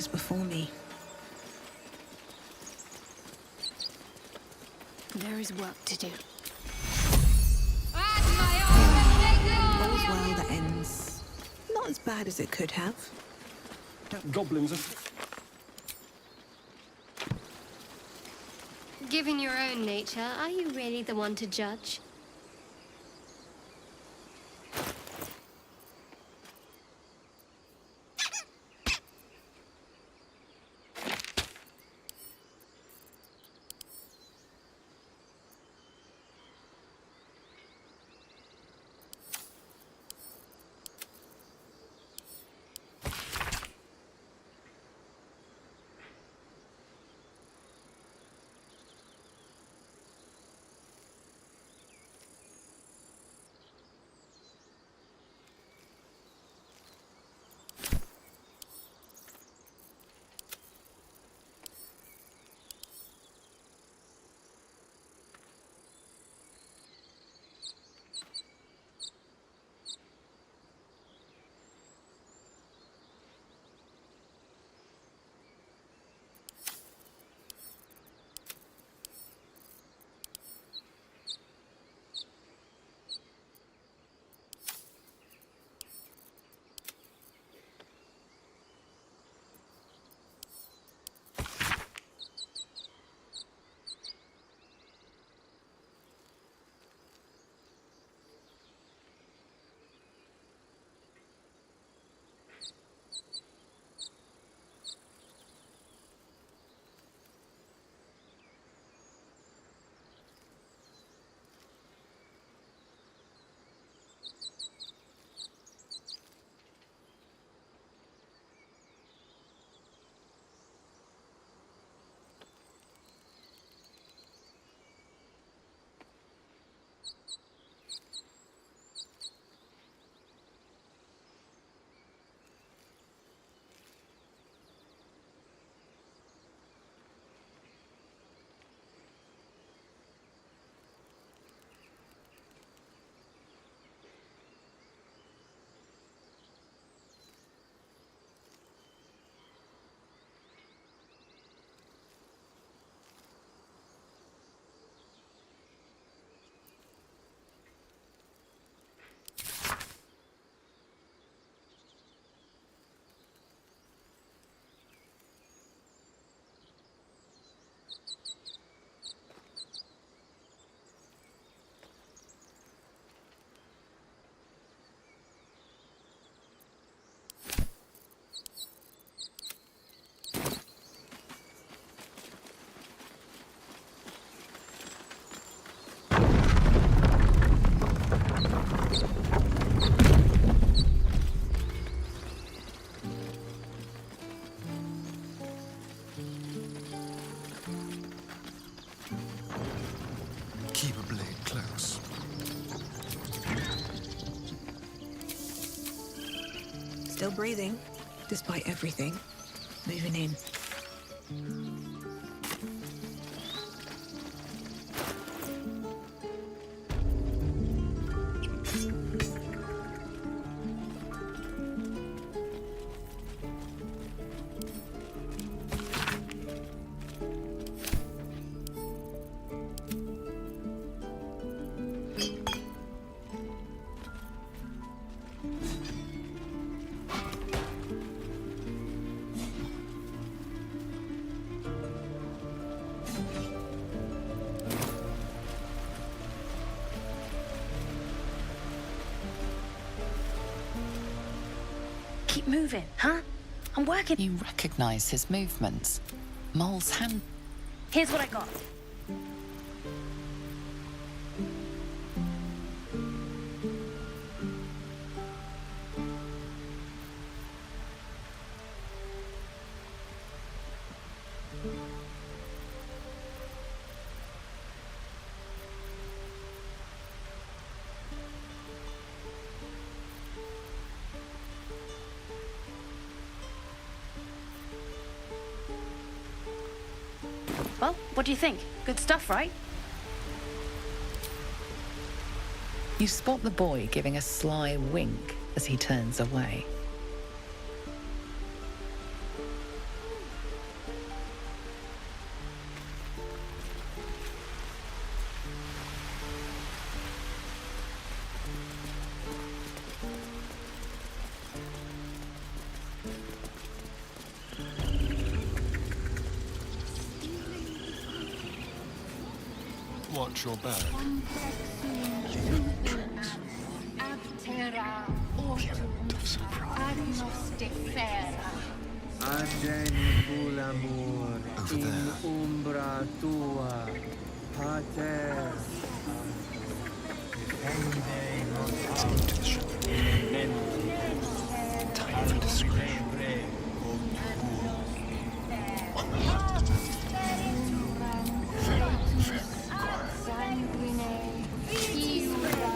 lies before me. There is work to do. All's well that ends not as bad as it could have. Goblins are... Given your own nature, are you really the one to judge? Keep a blade close. Still breathing, despite everything. Moving in. Keep moving, huh? I'm working. You recognize his movements. Mole's hand. Here's what I got. Well, what do you think? Good stuff, right? You spot the boy giving a sly wink as he turns away. Watch your back. Aptera autum agnostifera. Agenibul amor Over in there. umbra tua, pater. To the ship. Time for discretion. On the hunt. Very, very quiet. Sanguine iura.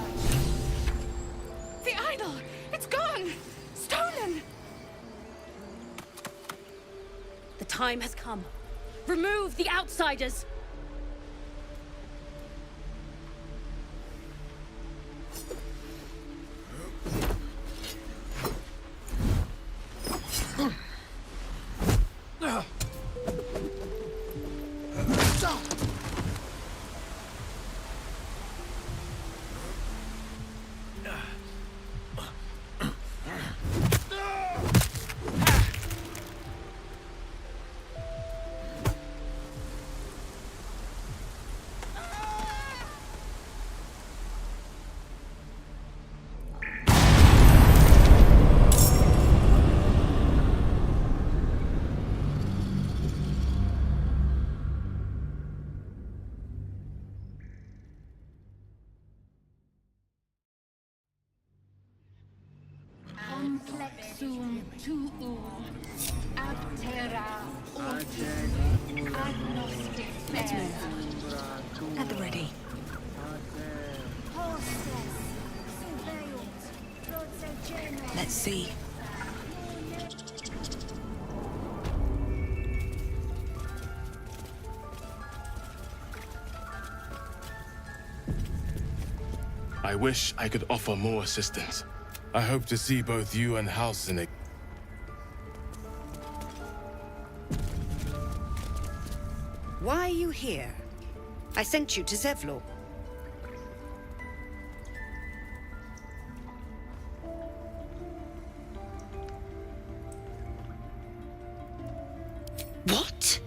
The idol! It's gone! Stolen! The time has come. Remove the outsiders! Complexum tuum. Aptera autum agnostifera. At the ready. Let's see. I wish I could offer more assistance. I hope to see both you and Halsin again. Why are you here? I sent you to Zevlor. What?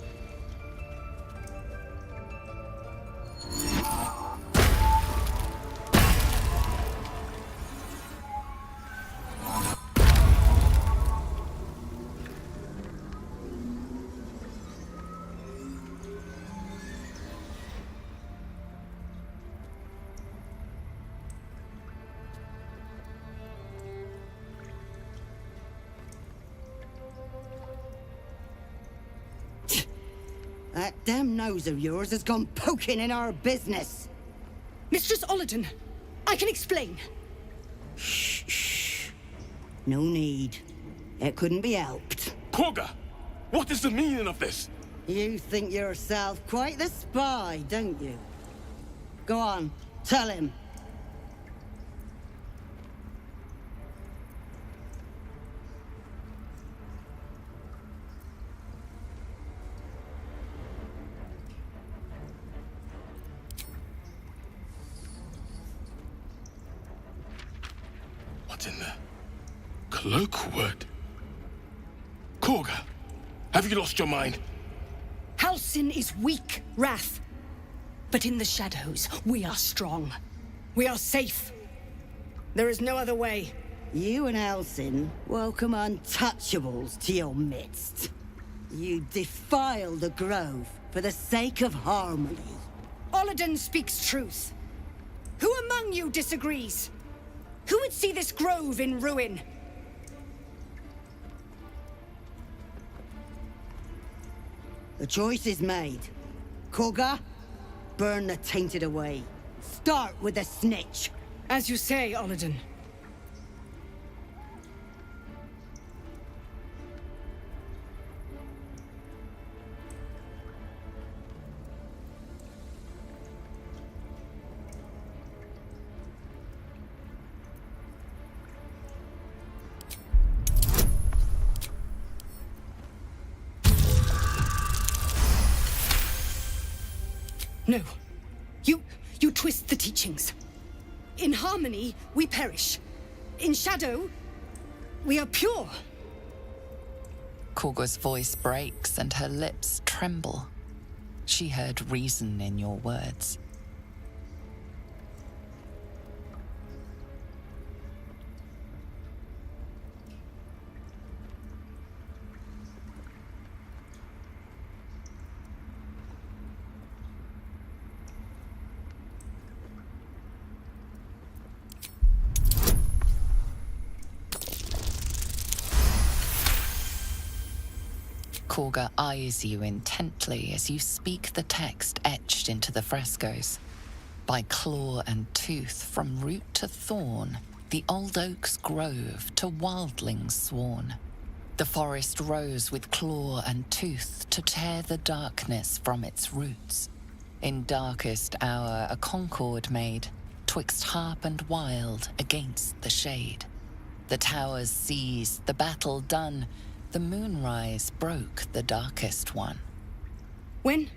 That damn nose of yours has gone poking in our business. Mistress Olladin, I can explain. Shh. No need. It couldn't be helped. Koga! What is the meaning of this? You think yourself quite the spy, don't you? Go on, tell him. What in the cloakwood? Koga, have you lost your mind? Halsin is weak, Wrath. But in the shadows, we are strong. We are safe. There is no other way. You and Halsin welcome untouchables to your midst. You defile the grove for the sake of harmony. Olladin speaks truth. Who among you disagrees? Who would see this grove in ruin? The choice is made. Koga, burn the tainted away. Start with the snitch. As you say, Olladin. No. You twist the teachings. In harmony, we perish. In shadow, we are pure. Koga's voice breaks and her lips tremble. She heard reason in your words. Korga eyes you intently as you speak the text etched into the frescoes. By claw and tooth, from root to thorn, the old oak's grove to wildlings sworn. The forest rose with claw and tooth to tear the darkness from its roots. In darkest hour a concord made, twixt harp and wild against the shade. The towers seized, the battle done, the moonrise broke the darkest one. When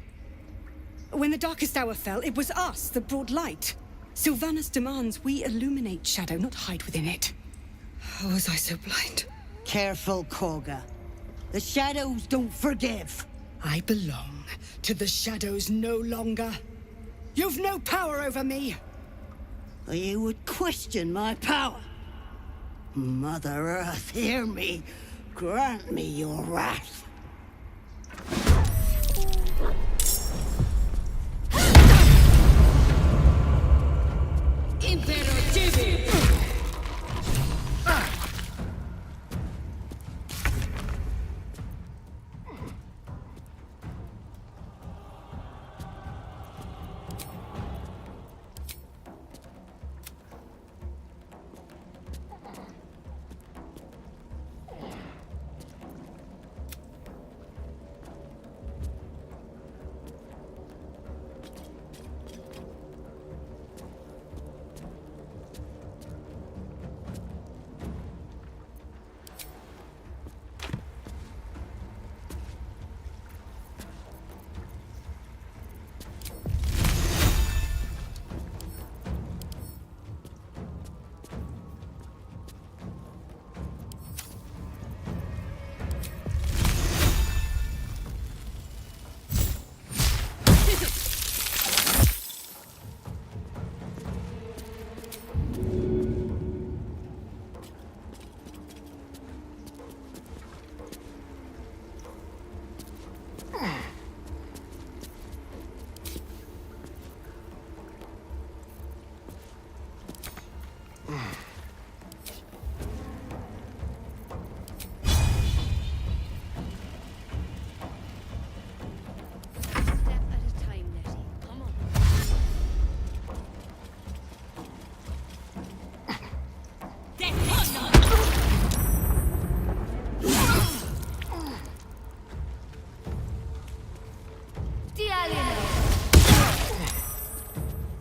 the darkest hour fell, it was us that brought light. Sylvanas demands we illuminate shadow, not hide within it. How was I so blind? Careful, Korga. The shadows don't forgive. I belong to the shadows no longer. You've no power over me. You would question my power. Mother Earth, hear me. Grant me your wrath.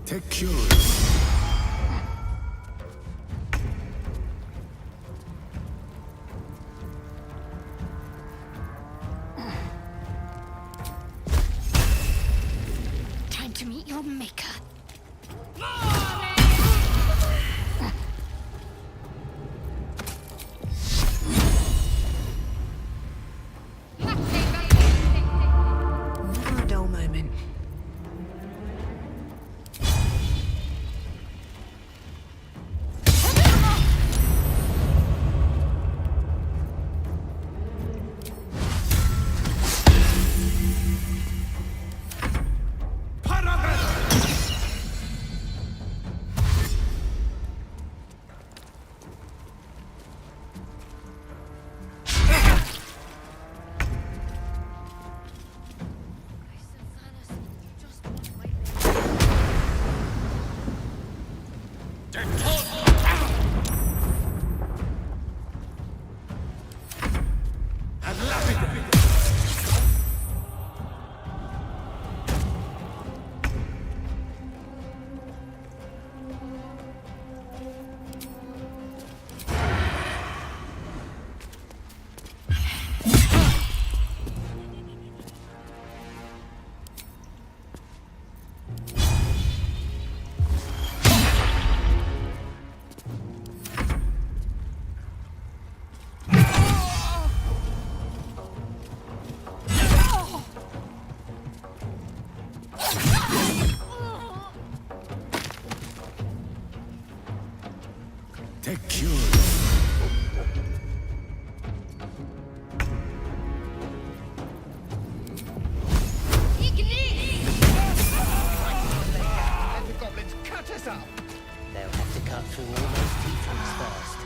Take curious. Time to meet your maker. Never a dull moment. Take curious. Let the goblins cut us up! They'll have to cut through all those tieflings first.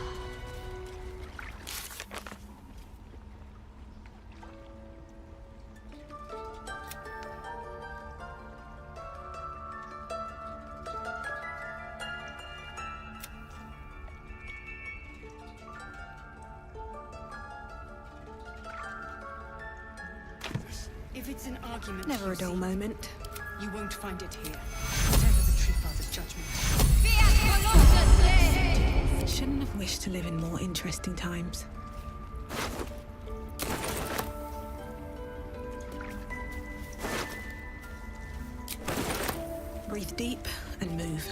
If it's an argument, Never a dull moment. you won't find it here. Whatever the Tree Father's judgment. Shouldn't have wished to live in more interesting times. Breathe deep and move.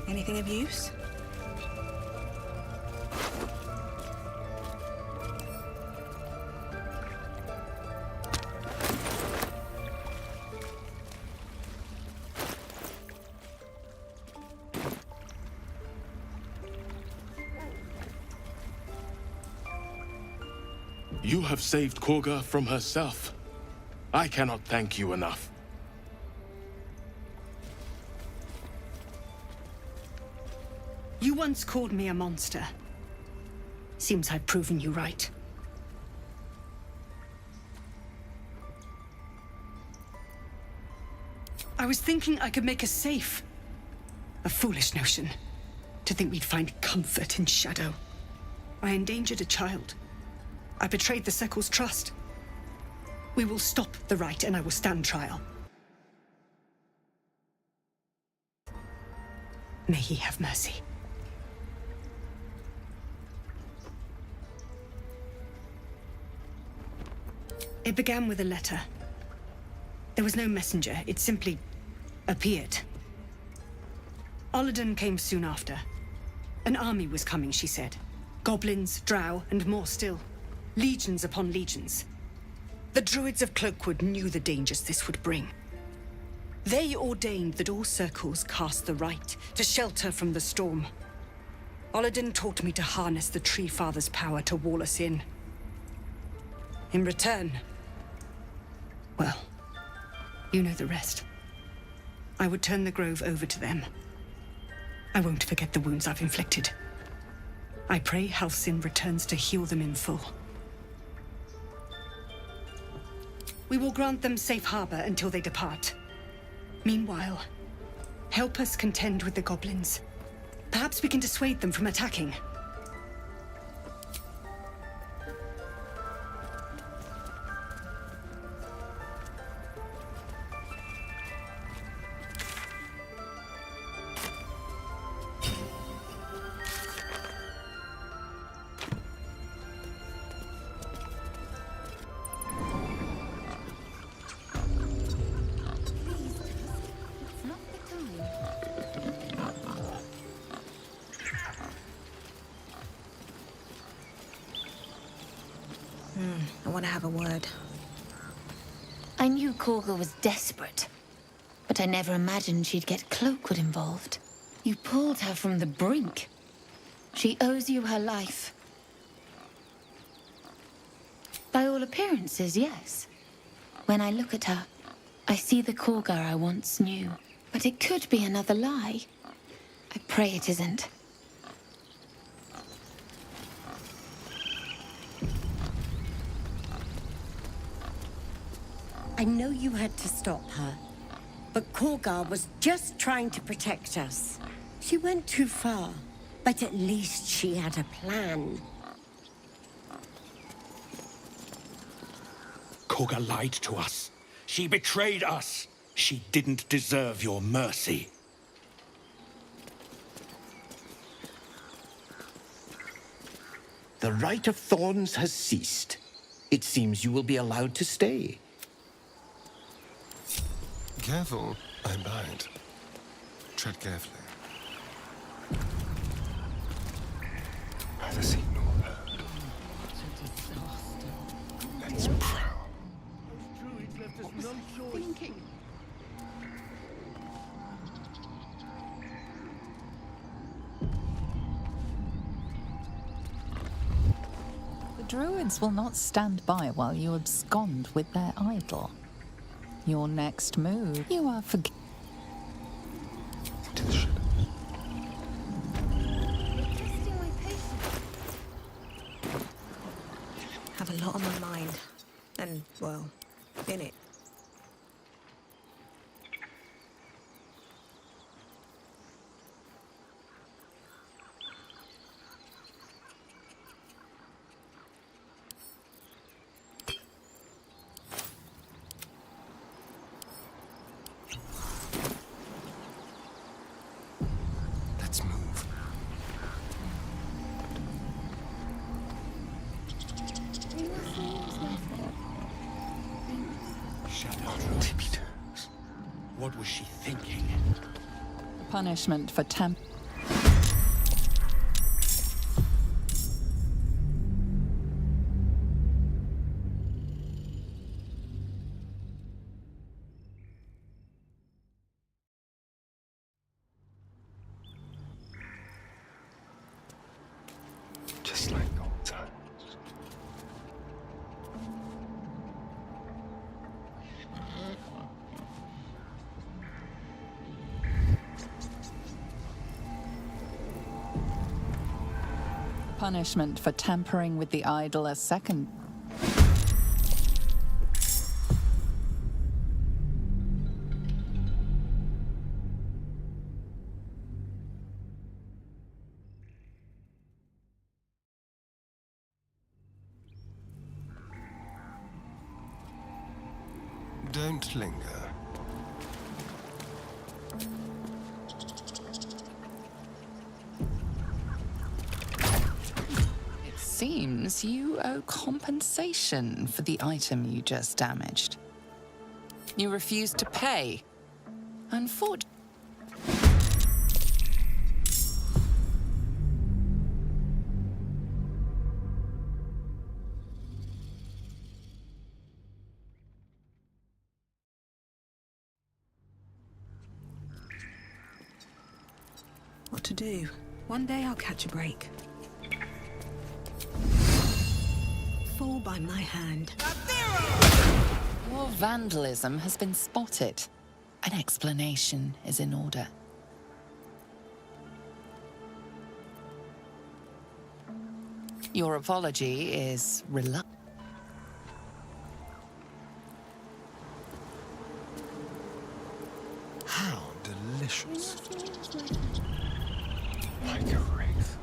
Anything of use? You have saved Korga from herself. I cannot thank you enough. You once called me a monster. Seems I've proven you right. I was thinking I could make us safe. A foolish notion. To think we'd find comfort in shadow. I endangered a child. I betrayed the Circle's trust. We will stop the right, and I will stand trial. May he have mercy. It began with a letter. There was no messenger. It simply appeared. Olladin came soon after. An army was coming, she said. Goblins, drow, and more still. Legions upon legions. The Druids of Cloakwood knew the dangers this would bring. They ordained that all circles cast the right to shelter from the storm. Olladin taught me to harness the Tree Father's power to wall us in. In return, well, you know the rest. I would turn the grove over to them. I won't forget the wounds I've inflicted. I pray Halcyon returns to heal them in full. We will grant them safe harbor until they depart. Meanwhile, help us contend with the goblins. Perhaps we can dissuade them from attacking. I want to have a word. I knew Korga was desperate, but I never imagined she'd get Cloakwood involved. You pulled her from the brink. She owes you her life. By all appearances, yes. When I look at her, I see the Korga I once knew. But it could be another lie. I pray it isn't. I know you had to stop her, but Korga was just trying to protect us. She went too far, but at least she had a plan. Korga lied to us. She betrayed us. She didn't deserve your mercy. The Rite of Thorns has ceased. It seems you will be allowed to stay. Careful, I'm bound. Tread carefully. Neither seen nor heard. Let's prowl. The druids will not stand by while you abscond with their idol. Your next move, you are forgiven. To the shadows. Have a lot on my mind. And, well, in it. What was she thinking? Punishment for Just like old times. punishment for tampering with the idol a second. Don't linger. It seems you owe compensation for the item you just damaged. You refused to pay. Unfortunately. What to do? One day I'll catch a break. Fall by my hand. Your vandalism has been spotted. An explanation is in order. Your apology is reluctant. How delicious. Like a wraith.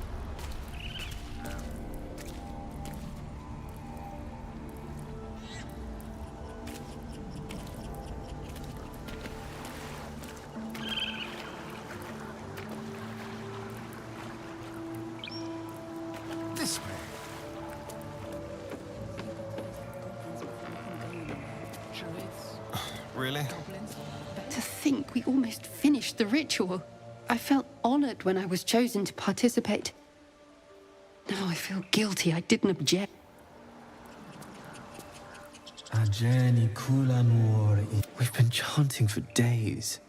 This way. Really? To think we almost finished the ritual. I felt honored when I was chosen to participate. Now I feel guilty I didn't object. We've been chanting for days.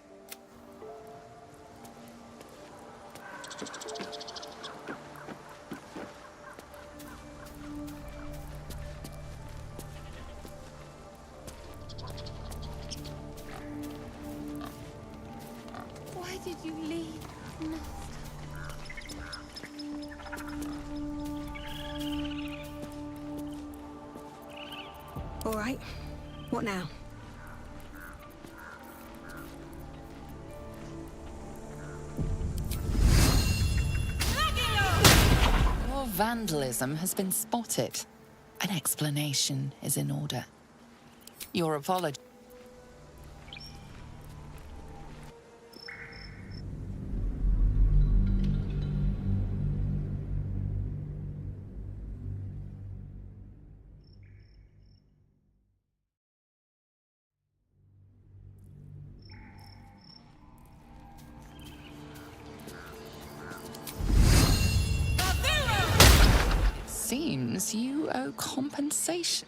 Why did you leave? No. All right. What now? Your vandalism has been spotted. An explanation is in order. Your apology. Seems you owe compensation.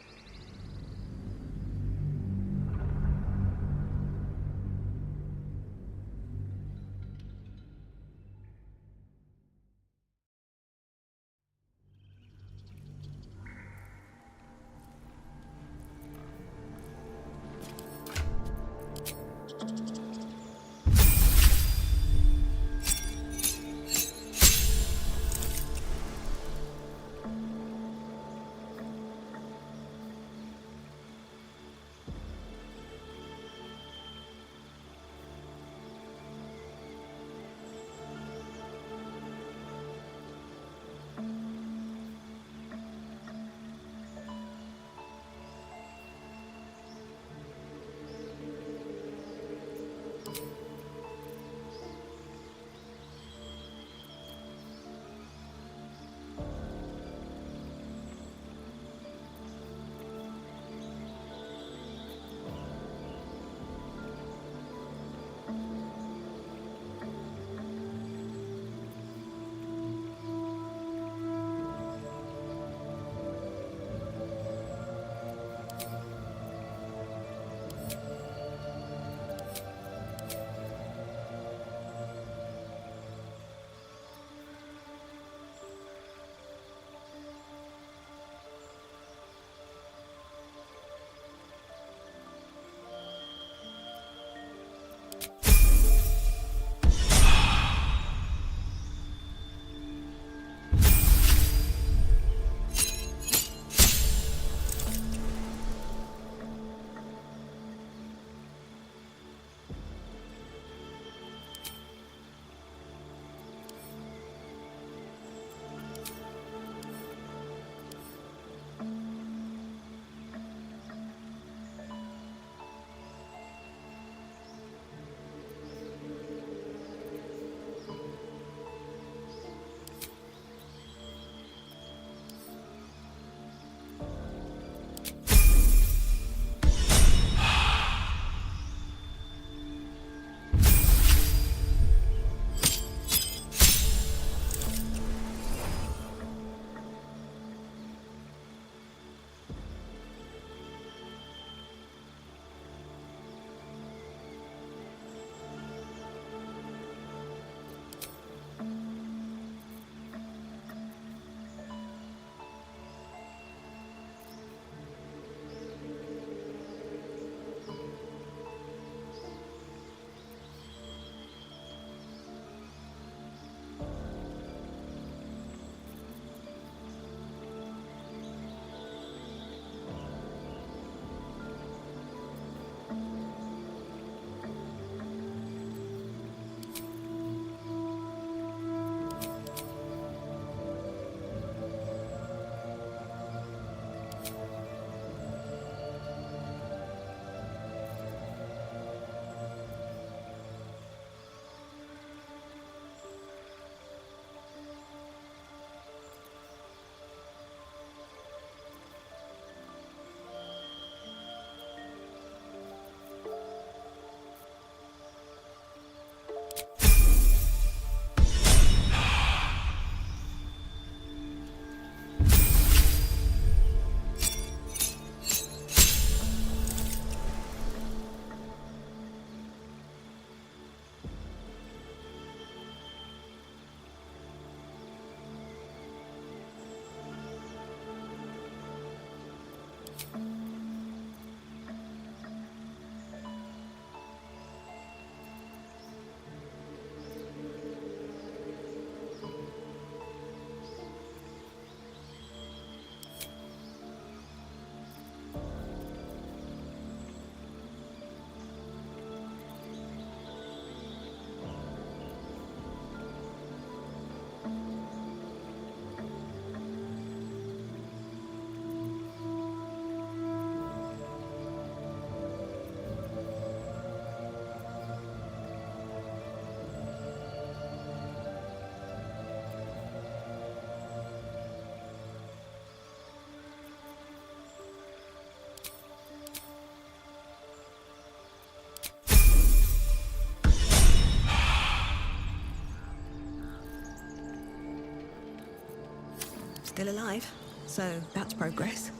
still alive, so that's progress.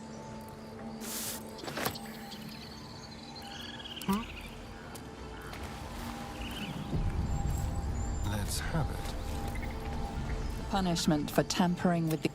Let's have it. Punishment for tampering with the...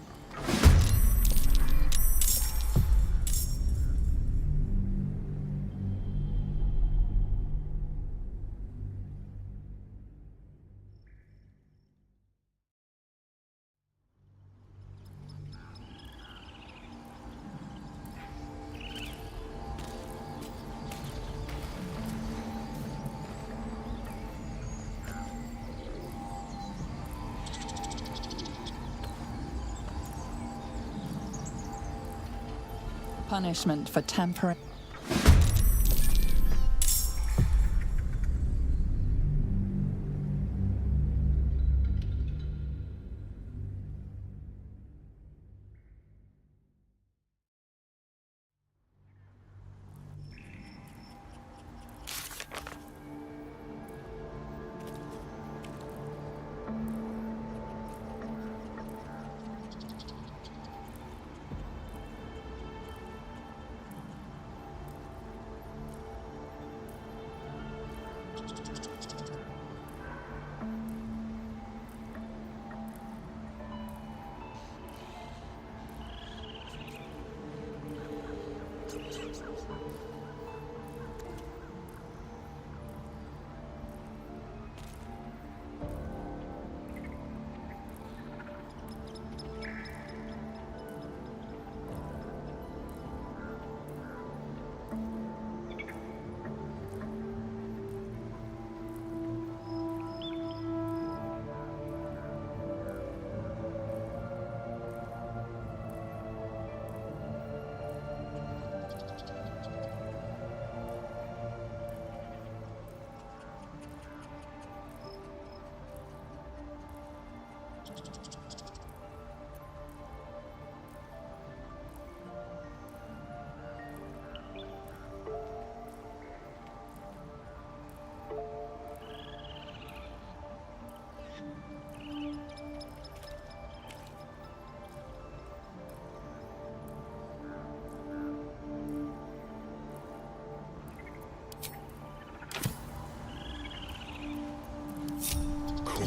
Punishment for tampering...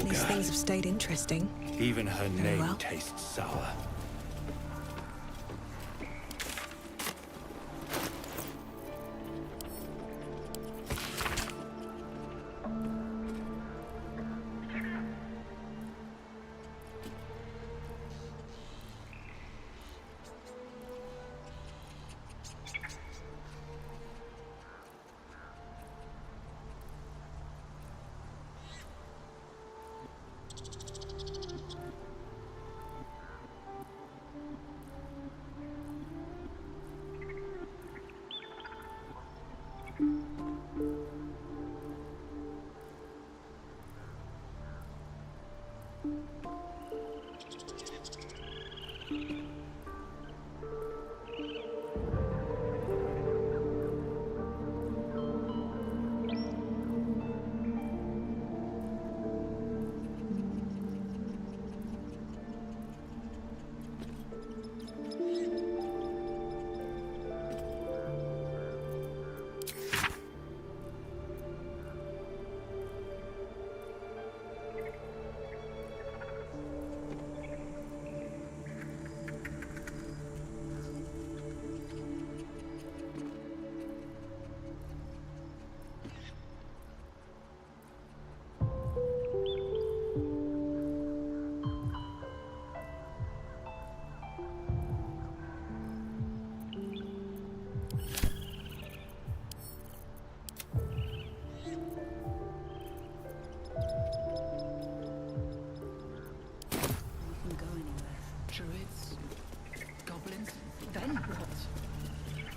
These things have stayed interesting. Even her Very name well. tastes sour. Druids, goblins, then what?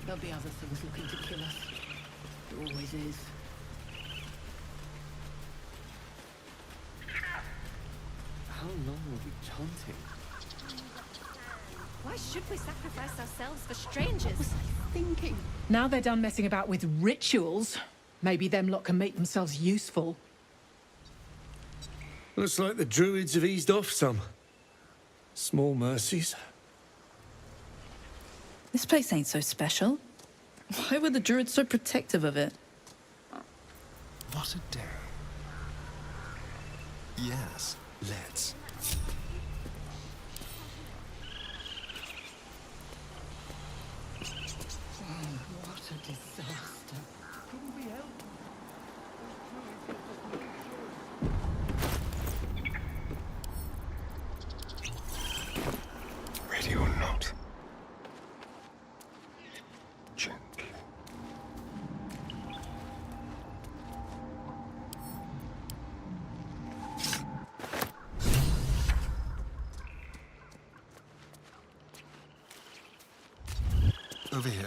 There'll be other things looking to kill us. There always is. How long will we chanting? Why should we sacrifice ourselves for strangers? Thinking. Now they're done messing about with rituals, maybe them lot can make themselves useful. Looks like the druids have eased off some. Small mercies. This place ain't so special. Why were the druids so protective of it? What a day. Yes, let's. What a disaster. Couldn't we help? Ready or not. Gently. Over here.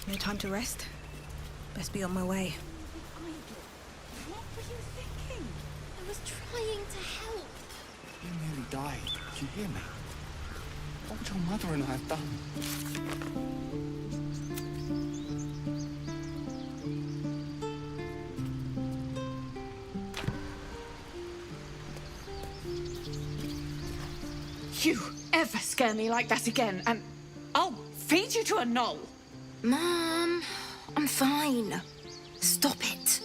No time to rest. Best be on my way. What were you thinking? I was trying to help. You nearly died. Did you hear me? What would your mother and I have done? You ever scare me like that again, and I'll feed you to a knoll. Mom, I'm fine. Stop it.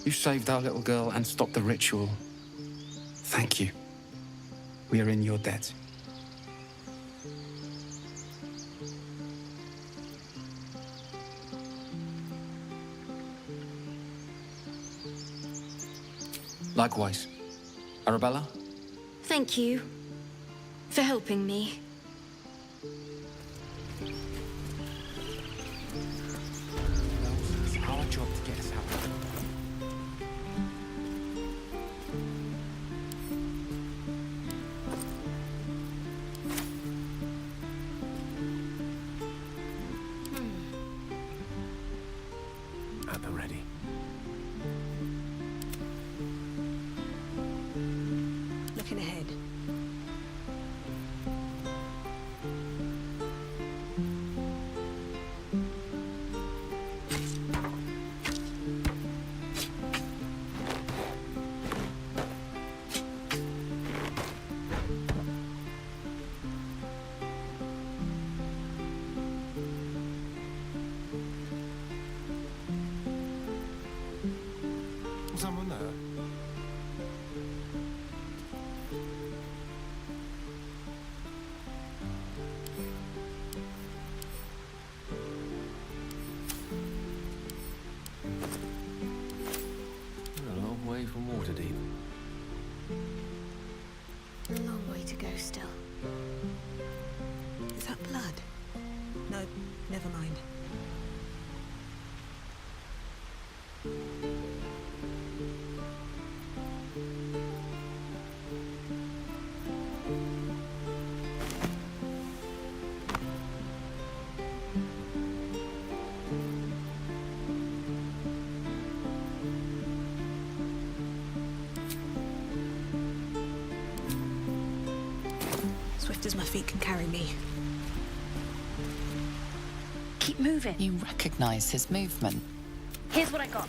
You saved our little girl and stopped the ritual. Thank you. We are in your debt. Likewise. Arabella? Thank you for helping me. It's our job to get us out. At the ready. Looking ahead. Someone there? A long way from Waterdeep. A long way to go still. Is that blood? No, never mind. Swift as my feet can carry me. Keep moving. You recognize his movement. Here's what I got.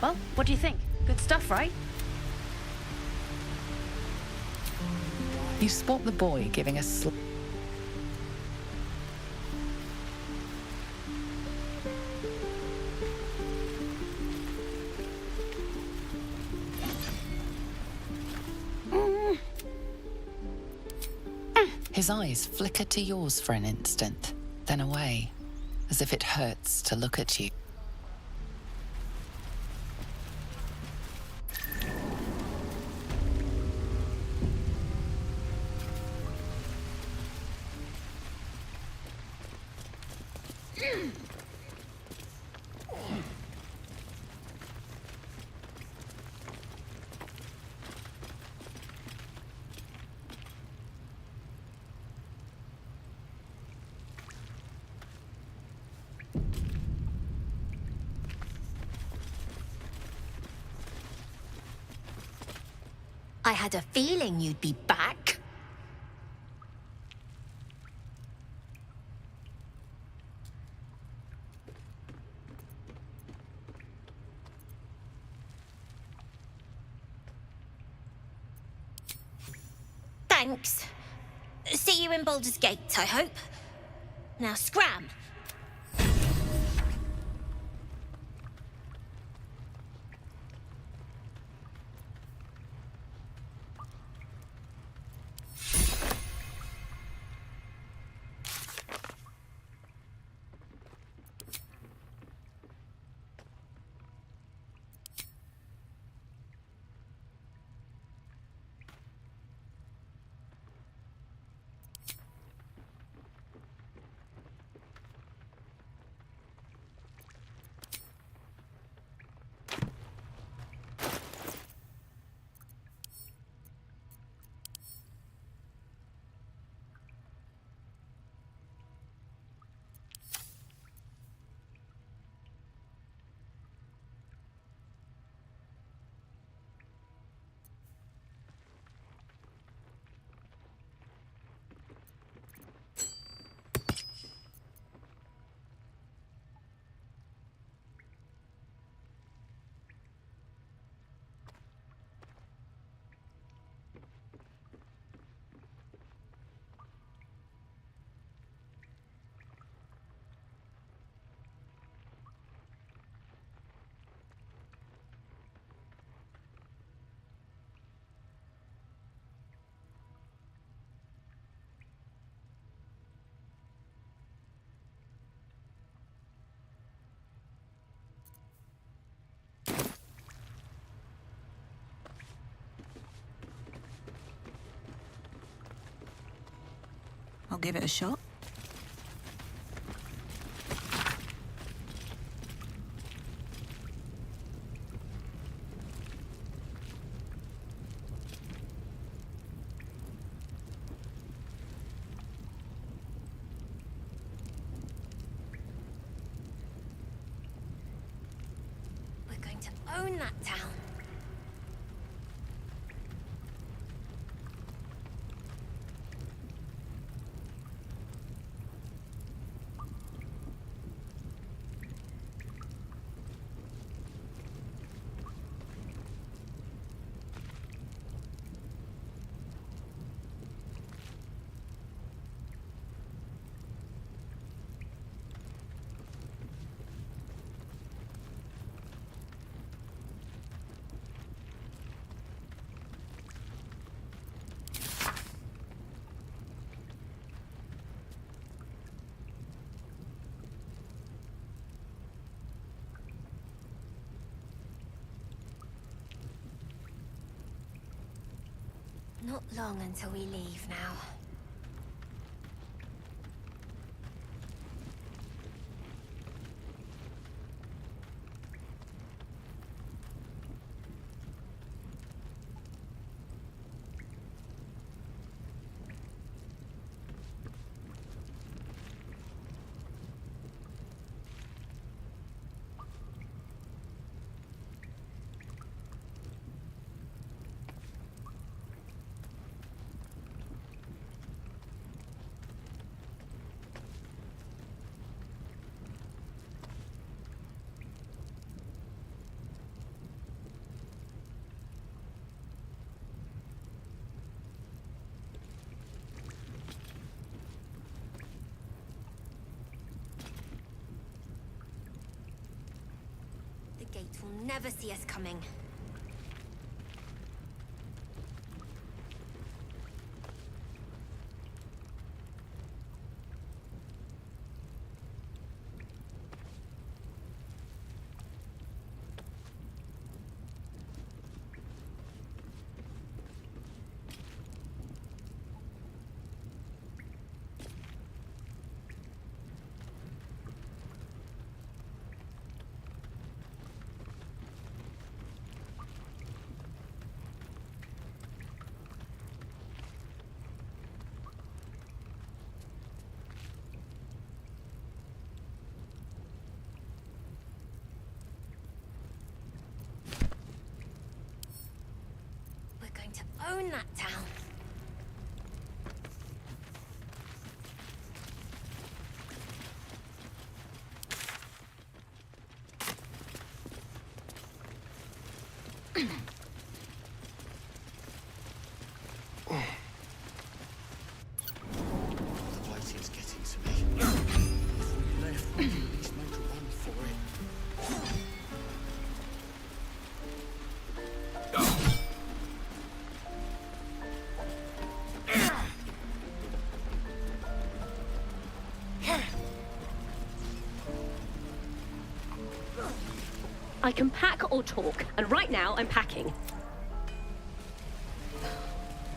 Well, what do you think? Good stuff, right? You spot the boy giving a His eyes flicker to yours for an instant, then away, as if it hurts to look at you. I had a feeling you'd be back. Thanks. See you in Baldur's Gate, I hope. Now scram! I'll give it a shot. We're going to own that town. Not long until we leave now. The gate will never see us coming. Own that town. The lighting's getting to me. If we left, we'd at least make a run for it. I can pack or talk, and right now I'm packing.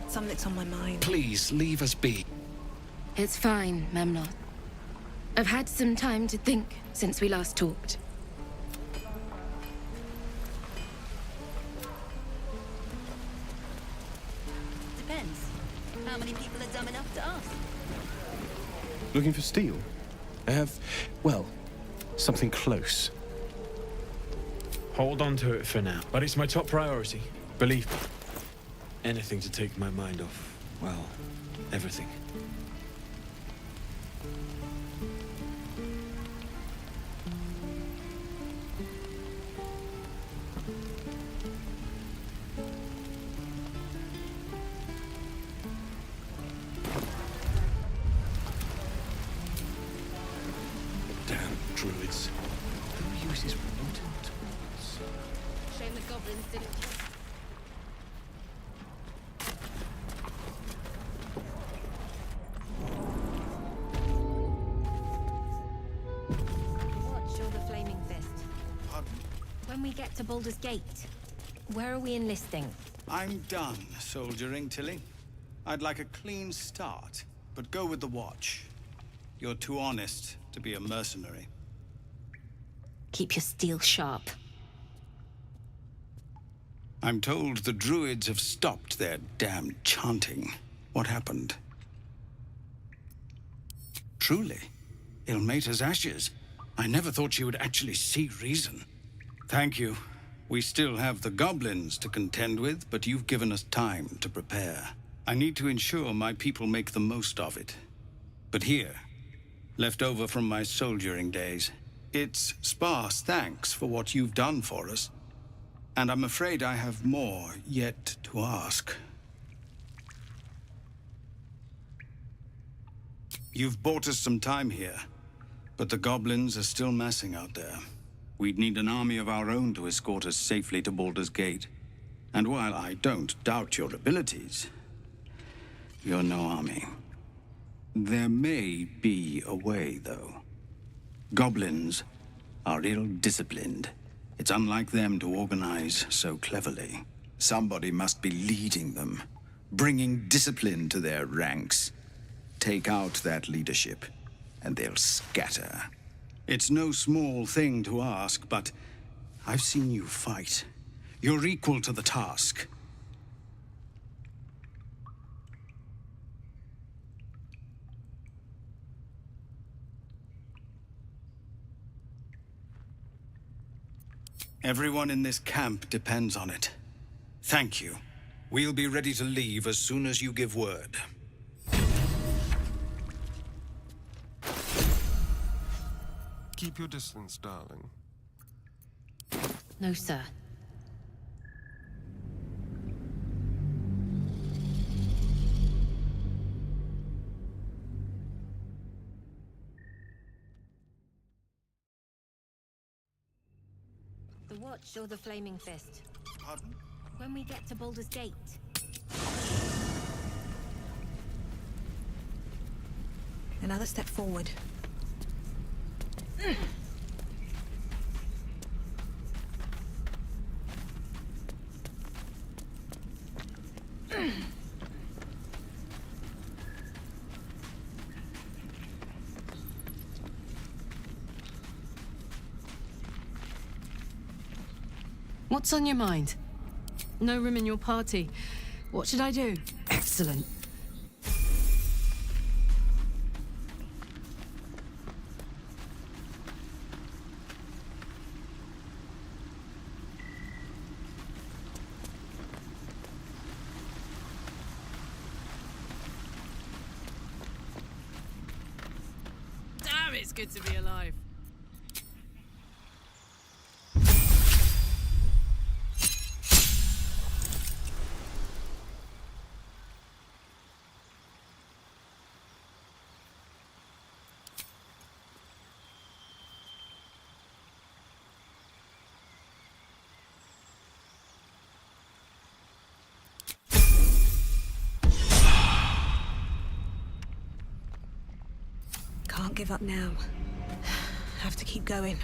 Something's on my mind. Please, leave us be. It's fine, Memnor. I've had some time to think since we last talked. Depends. How many people are dumb enough to ask? Looking for steel? I have, well, something close. Hold on to it for now. But it's my top priority. Believe me. Anything to take my mind off, well, everything. Damn druids. Who uses wooden tools? Shame the goblins didn't. Watch or the Flaming Fist. Pardon? When we get to Baldur's Gate, where are we enlisting? I'm done soldiering, Tilly. I'd like a clean start, but go with the Watch. You're too honest to be a mercenary. Keep your steel sharp. I'm told the druids have stopped their damn chanting. What happened? Truly, Ilmater's ashes. I never thought she would actually see reason. Thank you. We still have the goblins to contend with, but you've given us time to prepare. I need to ensure my people make the most of it. But here, left over from my soldiering days, it's sparse thanks for what you've done for us. And I'm afraid I have more yet to ask. You've bought us some time here, but the goblins are still massing out there. We'd need an army of our own to escort us safely to Baldur's Gate. And while I don't doubt your abilities, you're no army. There may be a way, though. Goblins are ill-disciplined. It's unlike them to organize so cleverly. Somebody must be leading them, bringing discipline to their ranks. Take out that leadership, and they'll scatter. It's no small thing to ask, but I've seen you fight. You're equal to the task. Everyone in this camp depends on it. Thank you. We'll be ready to leave as soon as you give word. Keep your distance, darling. No, sir. The Watch or the Flaming Fist? Pardon? When we get to Baldur's Gate. Another step forward. What's on your mind? No room in your party. What should I do? Excellent. It's good to be alive. Can't give up now. Have to keep going.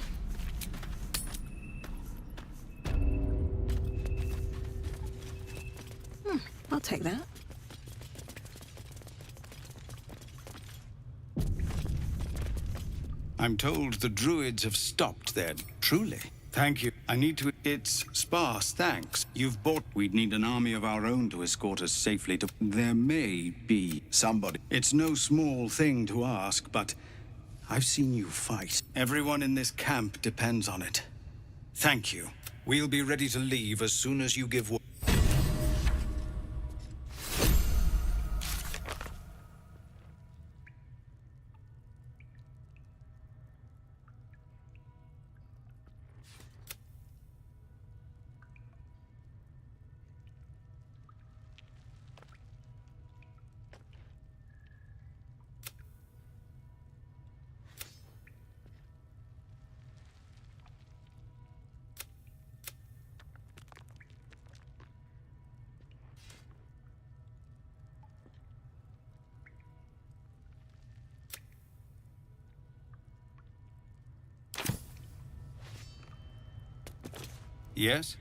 I'll take that. I'm told the druids have stopped there. Truly. Thank you. I need to... It's sparse, thanks. You've bought... We'd need an army of our own to escort us safely to... There may be somebody. It's no small thing to ask, but I've seen you fight. Everyone in this camp depends on it. Thank you. We'll be ready to leave as soon as you give... Yes?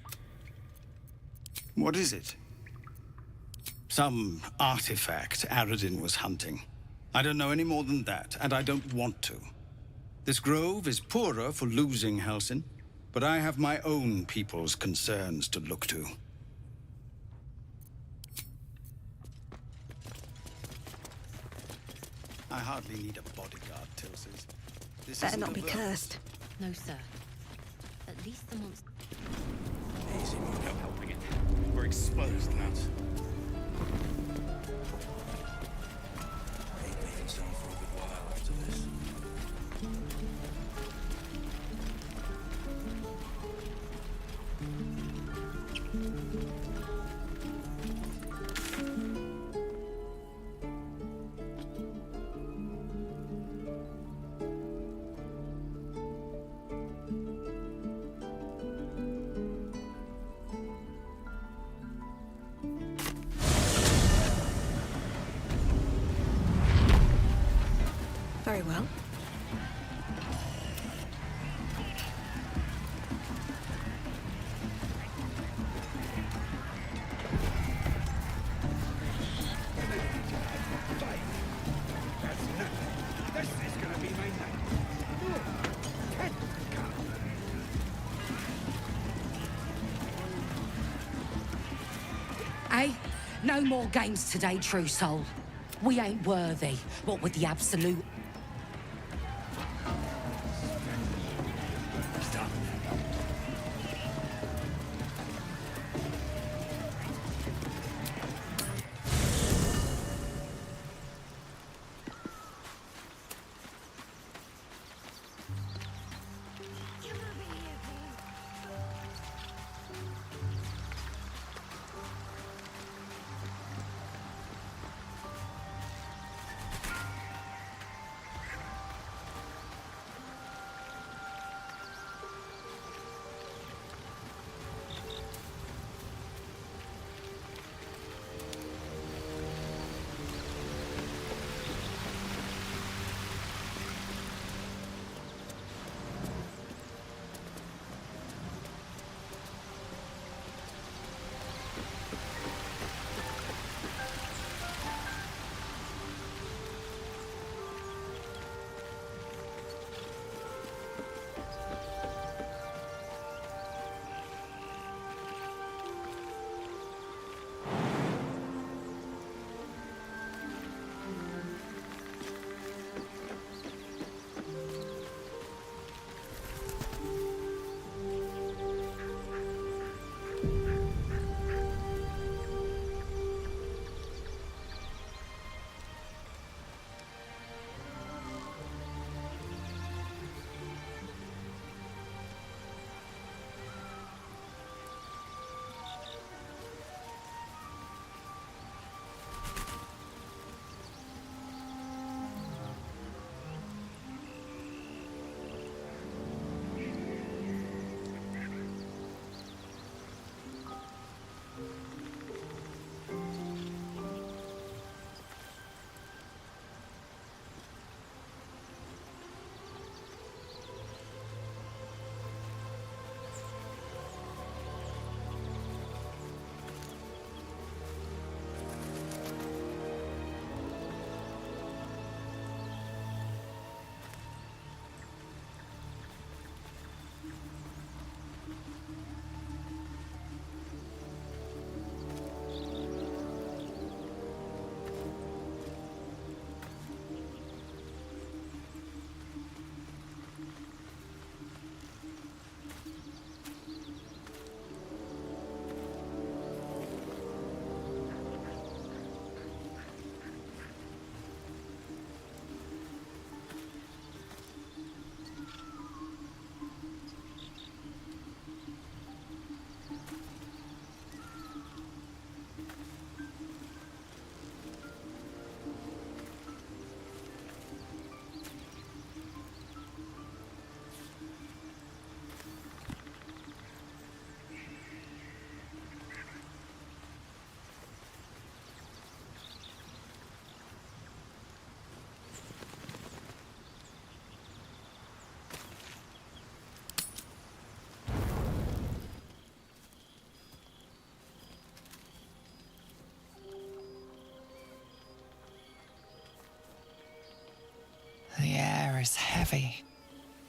What is it? Some artifact Aradin was hunting. I don't know any more than that, and I don't want to. This grove is poorer for losing Halsin, but I have my own people's concerns to look to. I hardly need a bodyguard, Tilses. This Better isn't not be overt. cursed. No, sir. At least the monster... Easy, no helping it. We're exposed, lads. Ain't leaving some for a good while after this. Very well. Hey, no more games today, true soul. We ain't worthy, what with the absolute...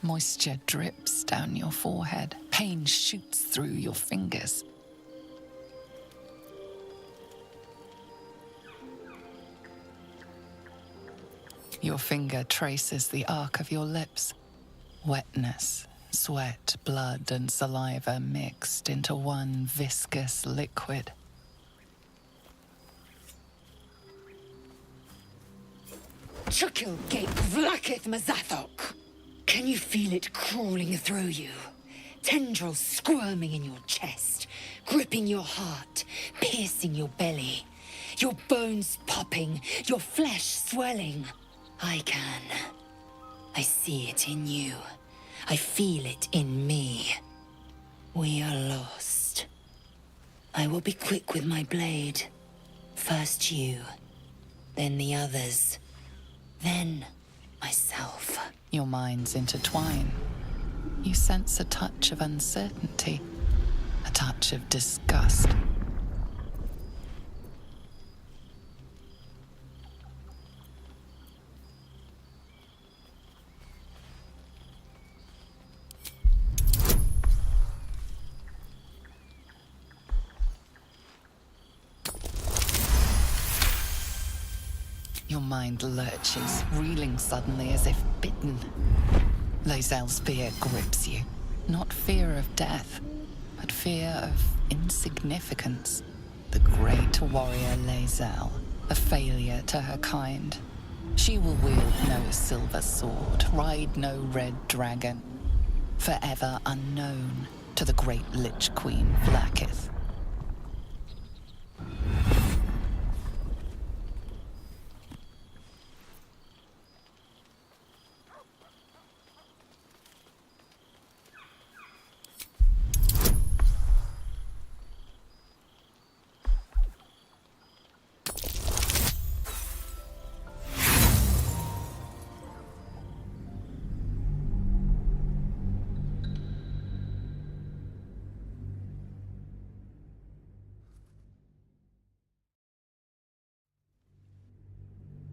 Moisture drips down your forehead. Pain shoots through your fingers. Your finger traces the arc of your lips. Wetness, sweat, blood, and saliva mixed into one viscous liquid. Chukil Gate Vlakith Mazathok. Can you feel it crawling through you? Tendrils squirming in your chest, gripping your heart, piercing your belly. Your bones popping, your flesh swelling. I can. I see it in you. I feel it in me. We are lost. I will be quick with my blade. First you, then the others, then myself. Your minds intertwine. You sense a touch of uncertainty, a touch of disgust. Your mind lurches, reeling suddenly as if bitten. Lae'zel's spear grips you. Not fear of death, but fear of insignificance. The great warrior Lae'zel, a failure to her kind. She will wield no silver sword, ride no red dragon. Forever unknown to the great Lich Queen Vlakith.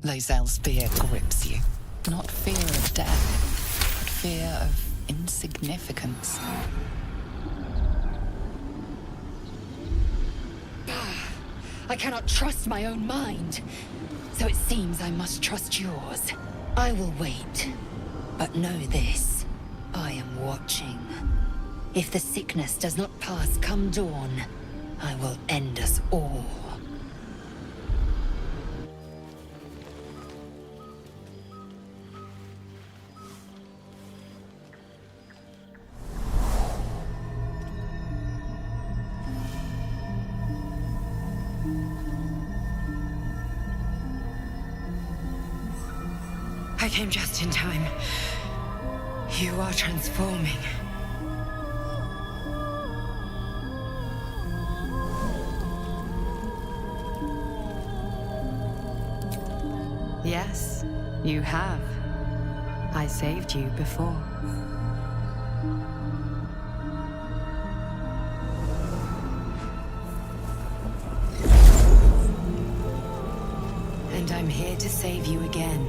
Lae'zel's spear grips you. Not fear of death, but fear of insignificance. I cannot trust my own mind, so it seems I must trust yours. I will wait, but know this. I am watching. If the sickness does not pass come dawn, I will end us all. I came just in time. You are transforming. Yes, you have. I saved you before. And I'm here to save you again.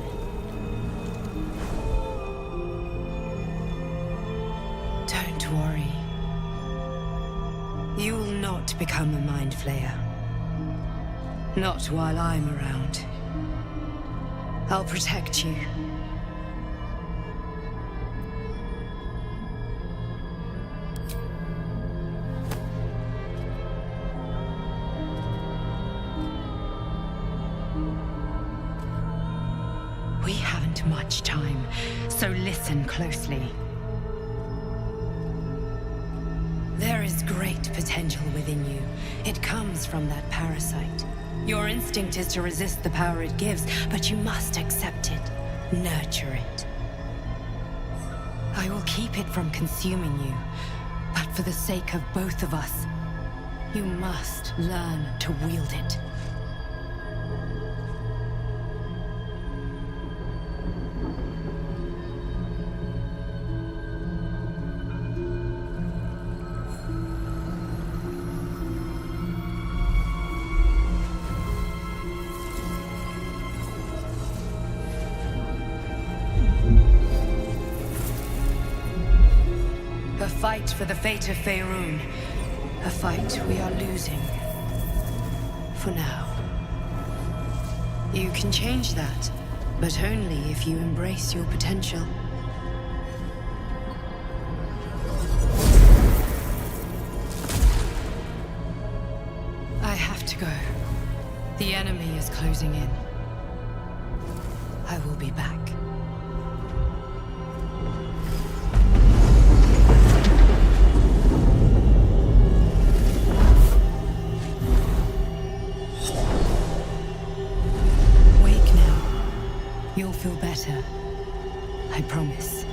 Don't worry. You will not become a Mind Flayer. Not while I'm around. I'll protect you. We haven't much time, so listen closely. There is great potential within you. It comes from that parasite. Your instinct is to resist the power it gives, but you must accept it, nurture it. I will keep it from consuming you, but for the sake of both of us, you must learn to wield it. fight for the fate of Faerun. A fight we are losing. For now. You can change that, but only if you embrace your potential. I have to go. The enemy is closing in. I will be back. Wake now. You'll feel better. I promise.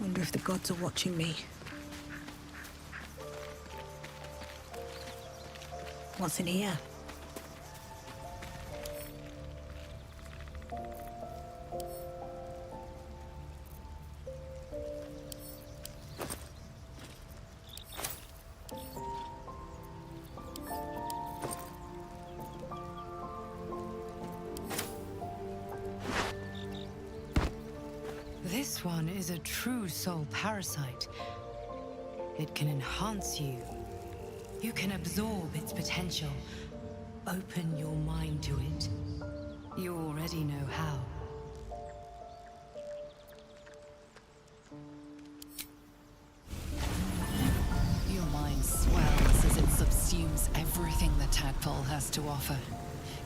Wonder if the gods are watching me. What's in here? This one is a true soul parasite. It can enhance you. You can absorb its potential. Open your mind to it. You already know how. Your mind swells as it subsumes everything the tadpole has to offer.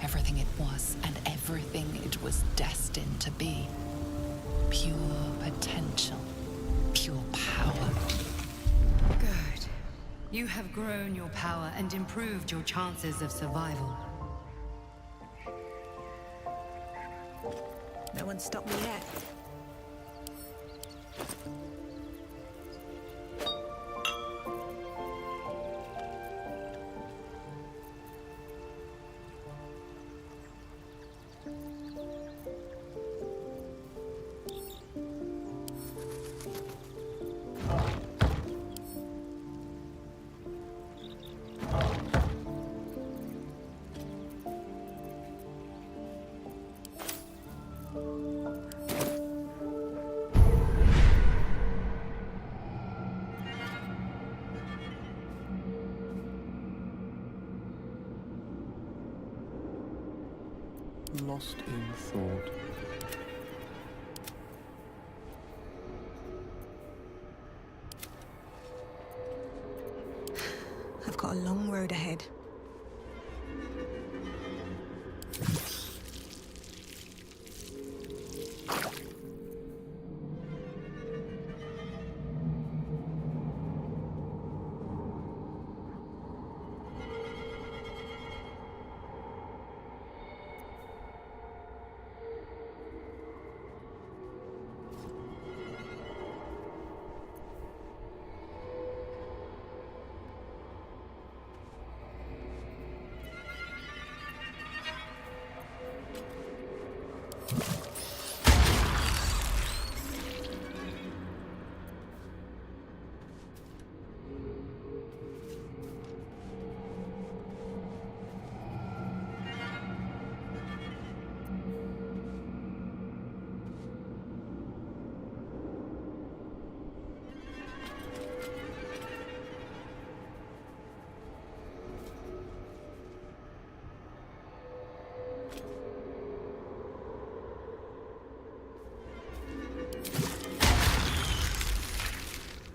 Everything it was and everything it was destined to be. Pure potential. Pure power. Good. You have grown your power and improved your chances of survival. No one stopped me yet. Lost in thought. I've got a long road ahead.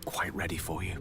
Quite ready for you.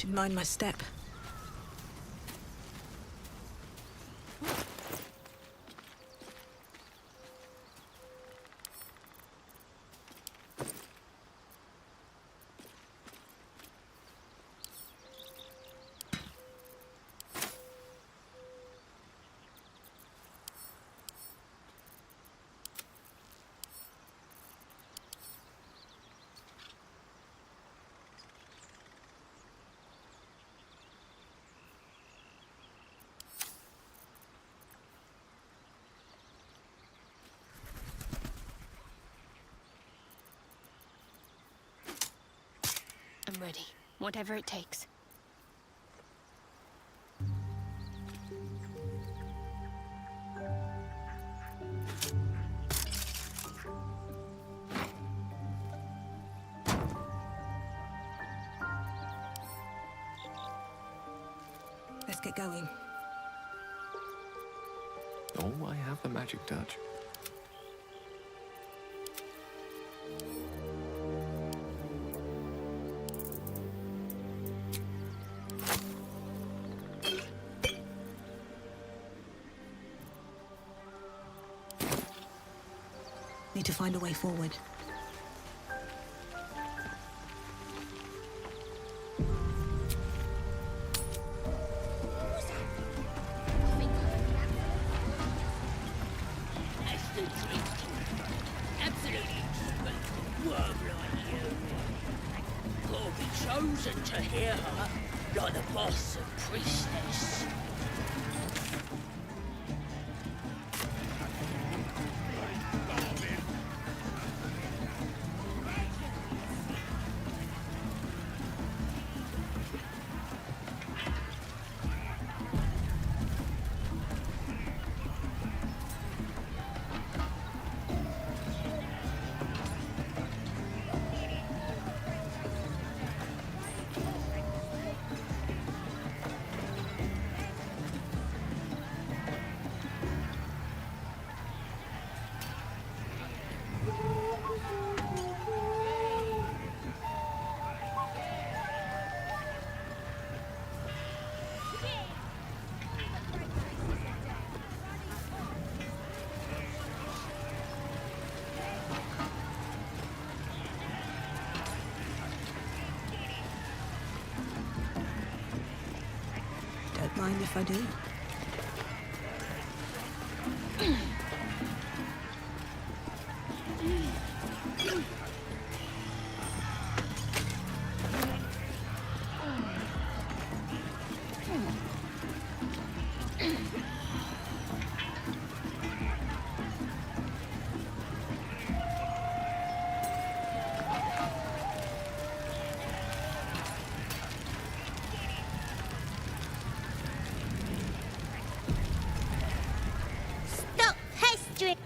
Should mind my step. I'm ready, whatever it takes. Let's get going. Oh, I have the magic touch. Need to find a way forward. Absolutely worm like you. Gotta be chosen to hear her, like the boss and priestess. Don't mind if I do. Stop pestering!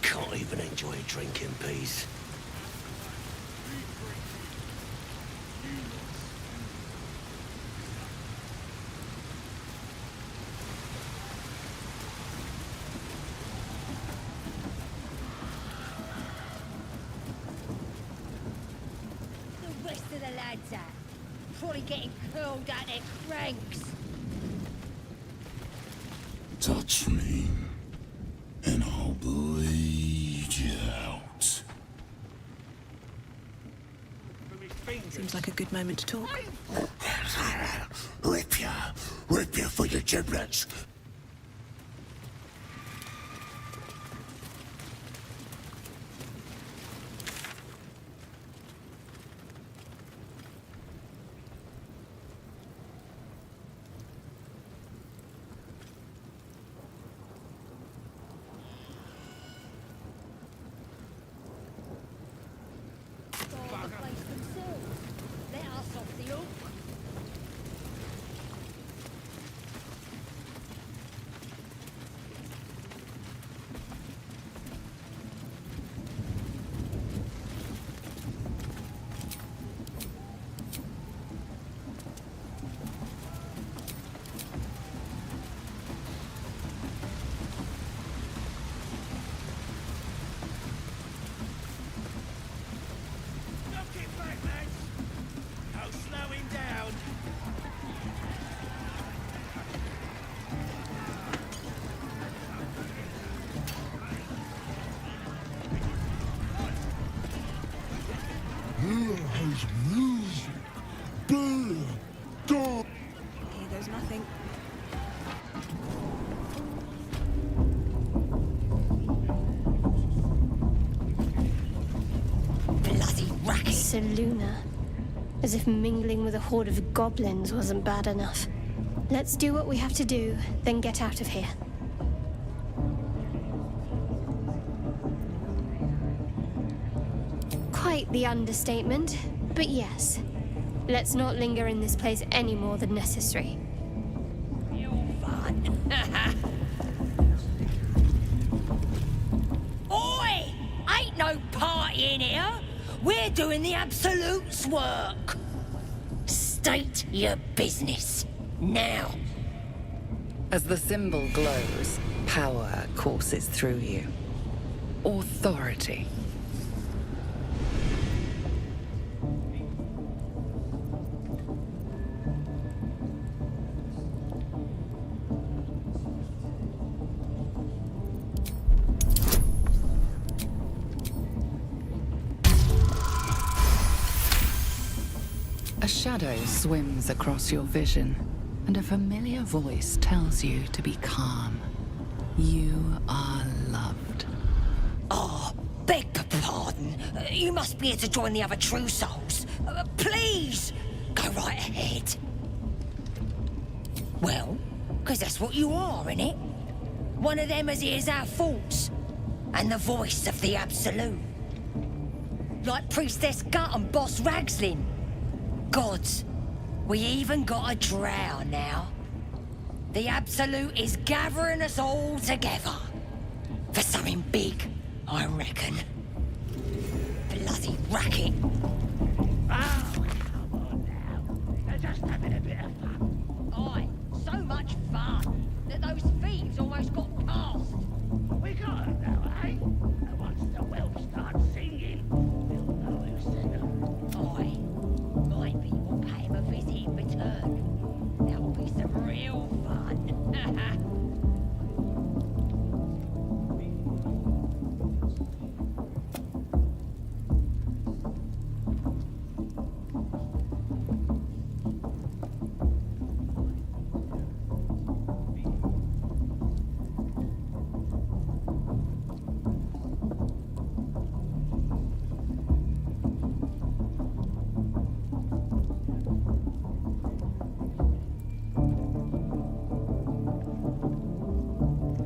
Can't even enjoy a drink in peace. The rest of the lads are probably getting curled at their cranks. Touch me, and I'll bleed you out. Seems like a good moment to talk. Rip you for your giblets. Guard the place themselves. Let us off the hook. Here has music. There. Dark. Here goes nothing. Bloody racket. Seluna. As if mingling with a horde of goblins wasn't bad enough. Let's do what we have to do, then get out of here. Quite the understatement, but yes. Let's not linger in this place any more than necessary. Oi! Ain't no party in here. We're doing the Absolute's work. State your business. Now. As the symbol glows, power courses through you. Authority. A shadow swims across your vision, and a familiar voice tells you to be calm. You are loved. Oh, beg pardon. You must be here to join the other true souls. Please, go right ahead. Well, because that's what you are, innit? One of them as hears our thoughts, and the voice of the Absolute. Like Priestess Gut and Boss Ragslin. Gods, we even got a drow now. The Absolute is gathering us all together. For something big, I reckon. Bloody racket. Oh, come on now. They're just having a bit of fun. Aye, so much fun that those thieves almost got past. We got them now, eh? And once the whelps start singing, we'll know who sent them. Aye, might be we'll pay him a visit in return. That'll be some real fun.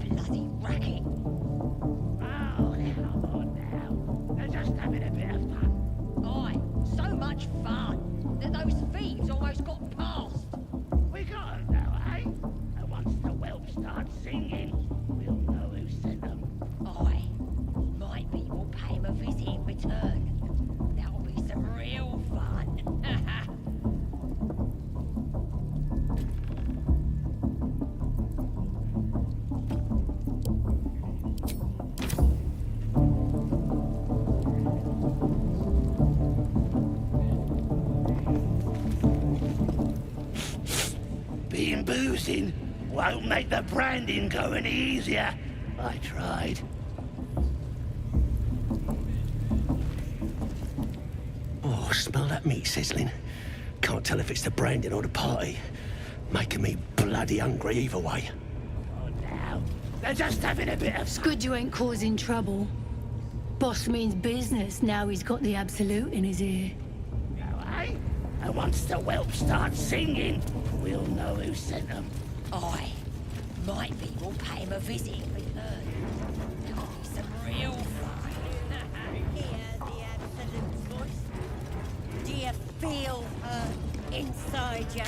Bloody racket. Oh, come on now. They're just having a bit of fun. Aye, so much fun that those thieves almost got past. We got them now, eh? And once the whelps start singing, we'll know who sent them. Aye, might be we'll pay him a visit in return. That'll be some real fun. Being boozing won't make the branding go any easier. I tried. Oh, smell that meat sizzling. Can't tell if it's the branding or the party. Making me bloody hungry either way. Oh, now. They're just having a bit of It's good you ain't causing trouble. Boss means business now he's got the Absolute in his ear. now, eh? And once the whelps start singing, we'll know who sent them. Aye, might be we'll pay him a visit in return. That'll be some real fun. Hear the Absolute's voice? Do you feel her inside you?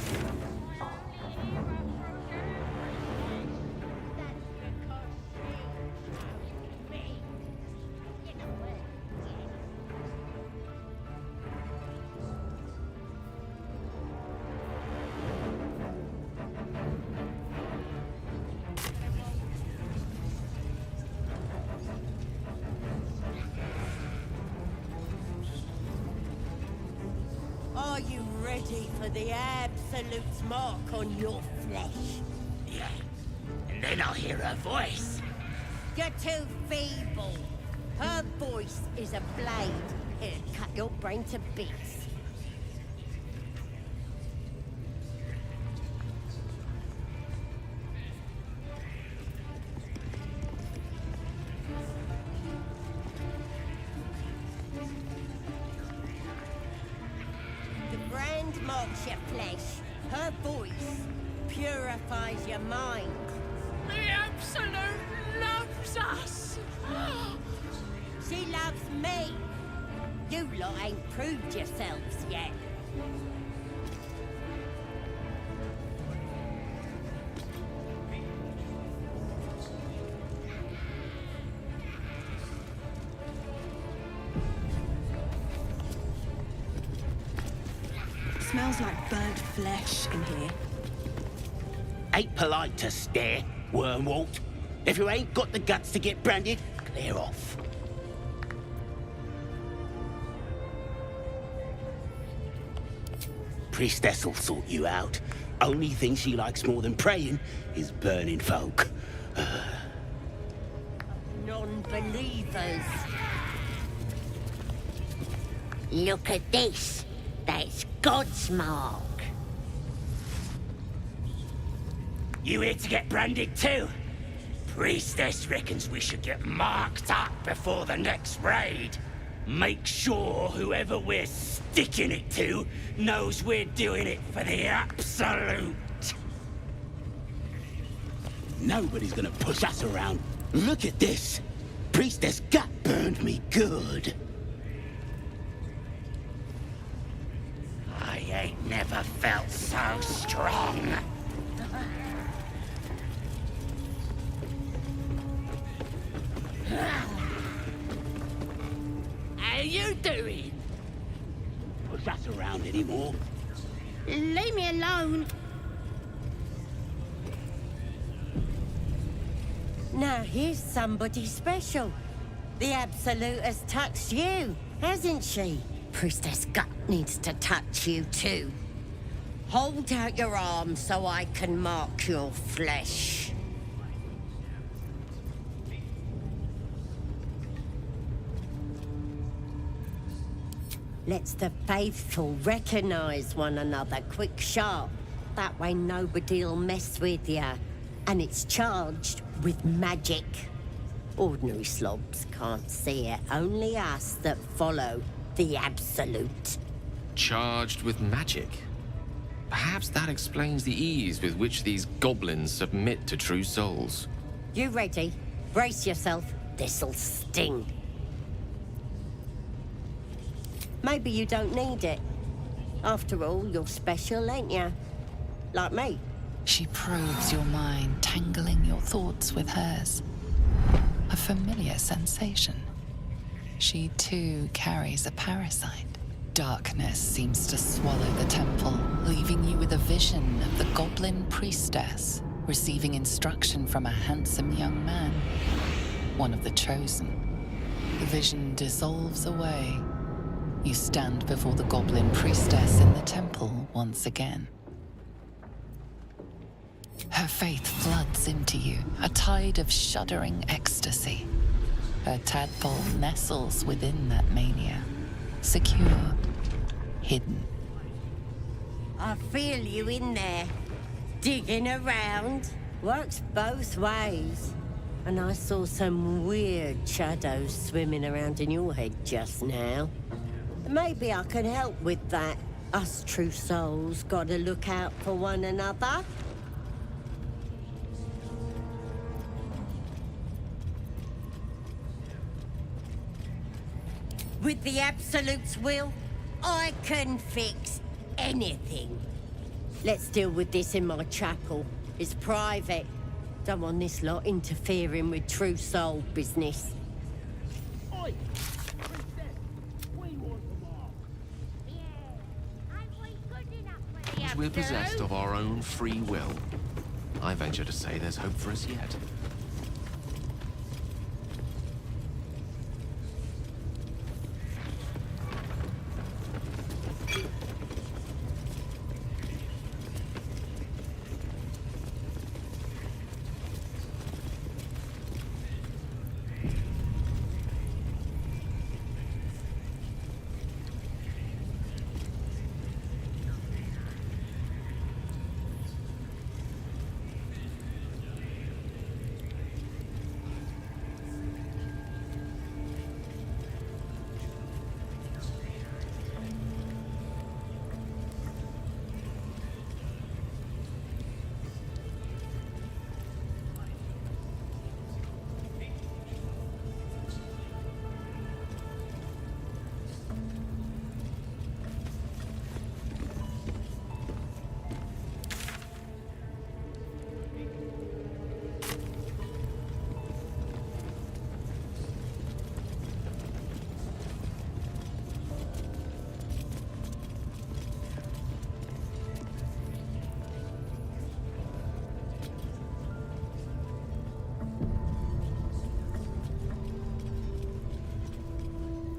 Are you ready for the Absolute's mark on your flesh? Yeah. And then I'll hear her voice. You're too feeble. Her voice is a blade. Here, cut your brain to bits. The brand marks your flesh. Her voice purifies your mind. The Absolute loves us! She loves me. You lot ain't proved yourselves yet. Smells like burnt flesh in here. Ain't polite to stare, Wormwalt. If you ain't got the guts to get branded, clear off. Priestess'll sort you out. Only thing she likes more than praying is burning folk. Non-believers. Look at this. That's God's mark. You here to get branded too? Priestess reckons we should get marked up before the next raid. Make sure whoever we're sticking it to knows we're doing it for the Absolute. Nobody's gonna push us around. Look at this. Priestess gut burned me good. I ain't never felt so strong. How you doing? Push us around anymore. Leave me alone. Now here's somebody special. The Absolute has touched you, hasn't she? Priestess Gut needs to touch you too. Hold out your arm so I can mark your flesh. Lets the faithful recognize one another quick sharp. That way nobody'll mess with ya. And it's charged with magic. Ordinary slobs can't see it, only us that follow the Absolute. Charged with magic? Perhaps that explains the ease with which these goblins submit to true souls. You ready? Brace yourself. This'll sting. Maybe you don't need it. After all, you're special, ain't ya? Like me. She probes your mind, tangling your thoughts with hers. A familiar sensation. She too carries a parasite. Darkness seems to swallow the temple, leaving you with a vision of the goblin priestess receiving instruction from a handsome young man, one of the chosen. The vision dissolves away. You stand before the goblin priestess in the temple once again. Her faith floods into you, a tide of shuddering ecstasy. Her tadpole nestles within that mania, secure, hidden. I feel you in there. Digging around. Works both ways. And I saw some weird shadows swimming around in your head just now. Maybe I can help with that. Us true souls gotta look out for one another. With the Absolute's will, I can fix anything. Let's deal with this in my chapel. It's private. Don't want this lot interfering with true soul business. Oi! We want them all. We're possessed of our own free will. I venture to say there's hope for us yet.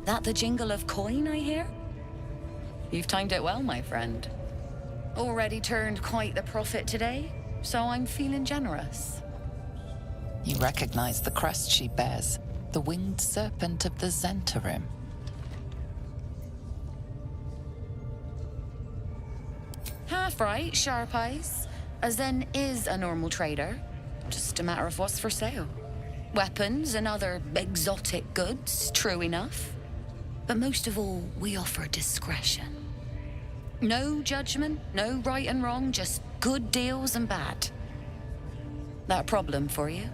That the jingle of coin I hear? You've timed it well, my friend. Already turned quite the profit today, so I'm feeling generous. You recognize the crest she bears, the winged serpent of the Zentarim. Half right, sharp eyes. A Zen is a normal trader. Just a matter of what's for sale. Weapons and other exotic goods, true enough. But most of all, we offer discretion. No judgment, no right and wrong, just good deals and bad. That a problem for you?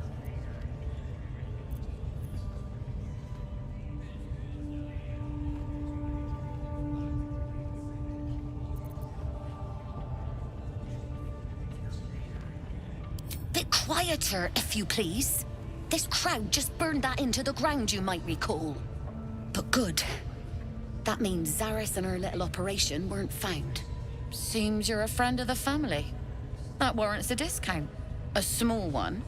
Bit quieter, if you please. This crowd just burned that into the ground, you might recall. But good. That means Zaris and her little operation weren't found. Seems you're a friend of the family. That warrants a discount. A small one.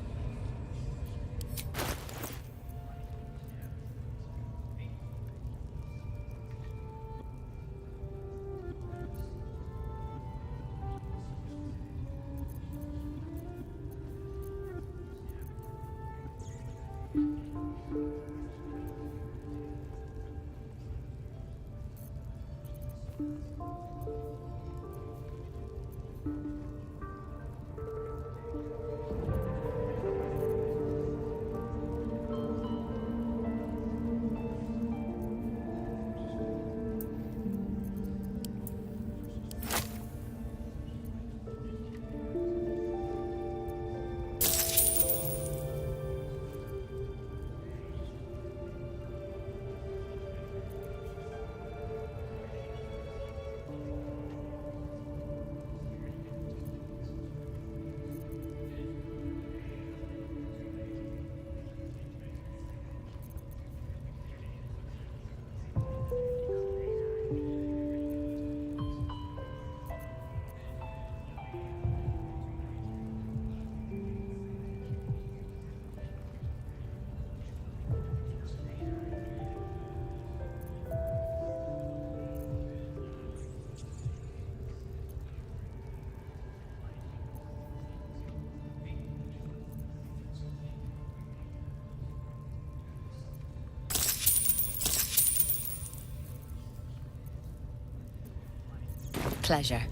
Pleasure.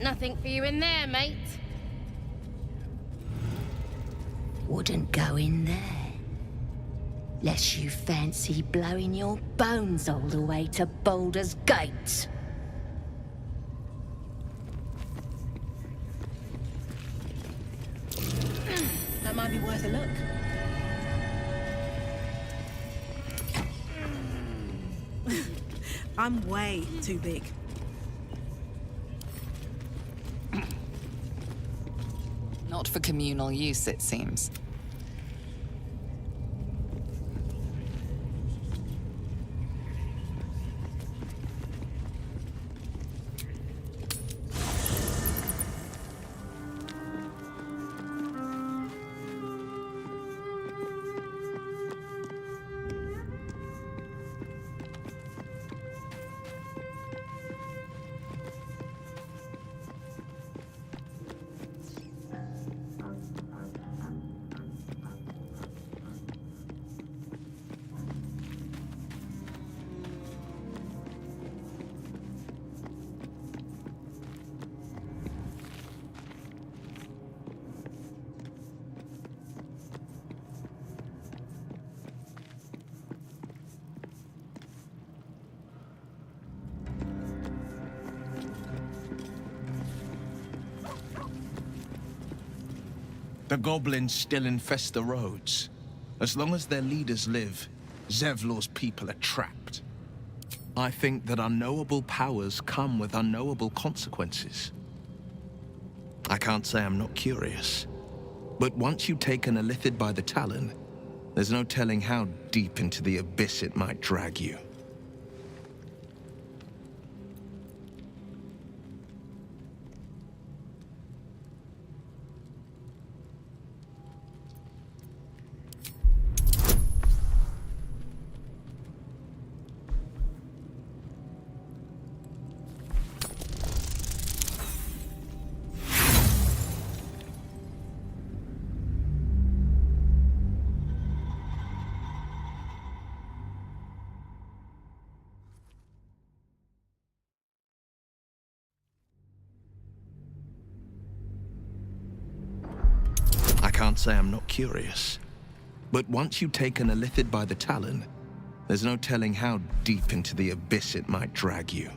Nothing for you in there, mate. Wouldn't go in there. Lest you fancy blowing your bones all the way to Baldur's Gate. That might be worth a look. I'm way too big. Not for communal use, it seems. The goblins still infest the roads. As long as their leaders live, Zevlor's people are trapped. I think that unknowable powers come with unknowable consequences. I can't say I'm not curious, but once you take an illithid by the talon, there's no telling how deep into the abyss it might drag you. can't say I'm not curious. But once you've taken a lithid by the talon, there's no telling how deep into the abyss it might drag you.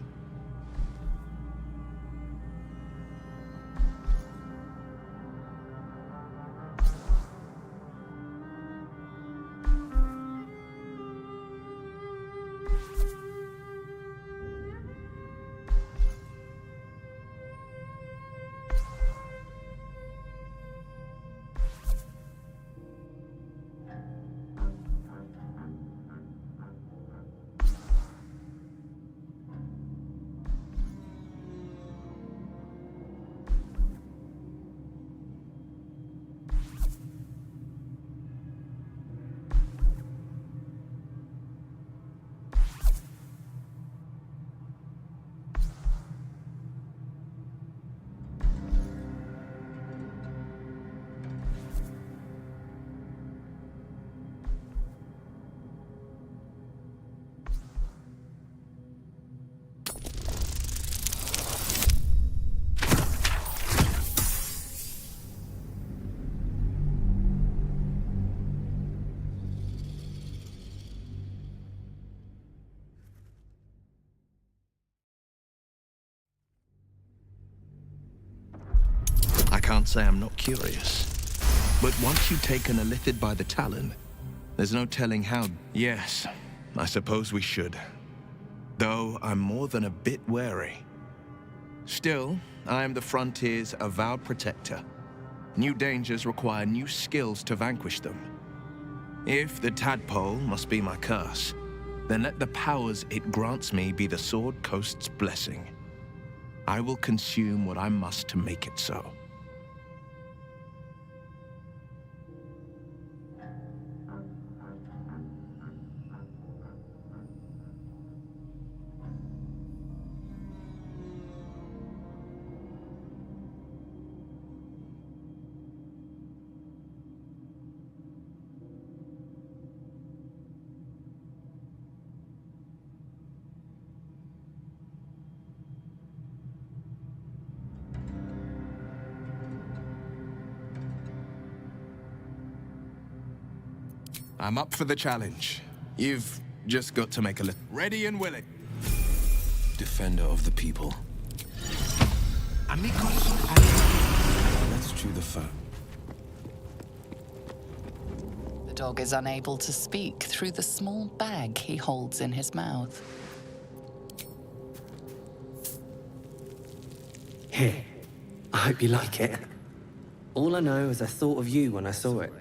I can't say I'm not curious. But once you've taken a lithid by the talon, there's no telling how... Yes, I suppose we should. Though I'm more than a bit wary. Still, I am the Frontier's avowed protector. New dangers require new skills to vanquish them. If the tadpole must be my curse, then let the powers it grants me be the Sword Coast's blessing. I will consume what I must to make it so. I'm up for the challenge. You've just got to make a list. Ready and willing. Defender of the people. Amigos. Let's chew the fat. The dog is unable to speak through the small bag he holds in his mouth. Here, I hope you like it. All I know is I thought of you when I saw it.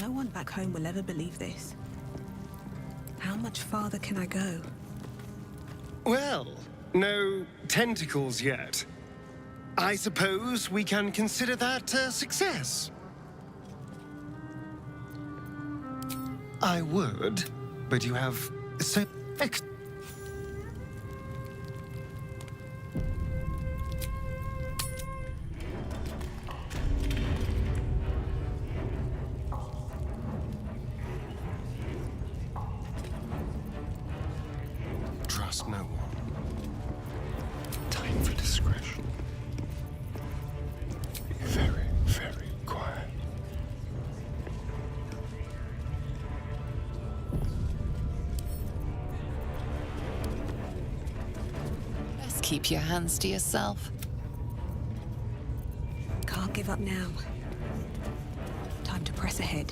No one back home will ever believe this. How much farther can I go? Well, no tentacles yet. I suppose we can consider that a success. I would, but you have so... Trust no one. Time for discretion. Be very, very quiet. Best keep your hands to yourself. Can't give up now. Time to press ahead.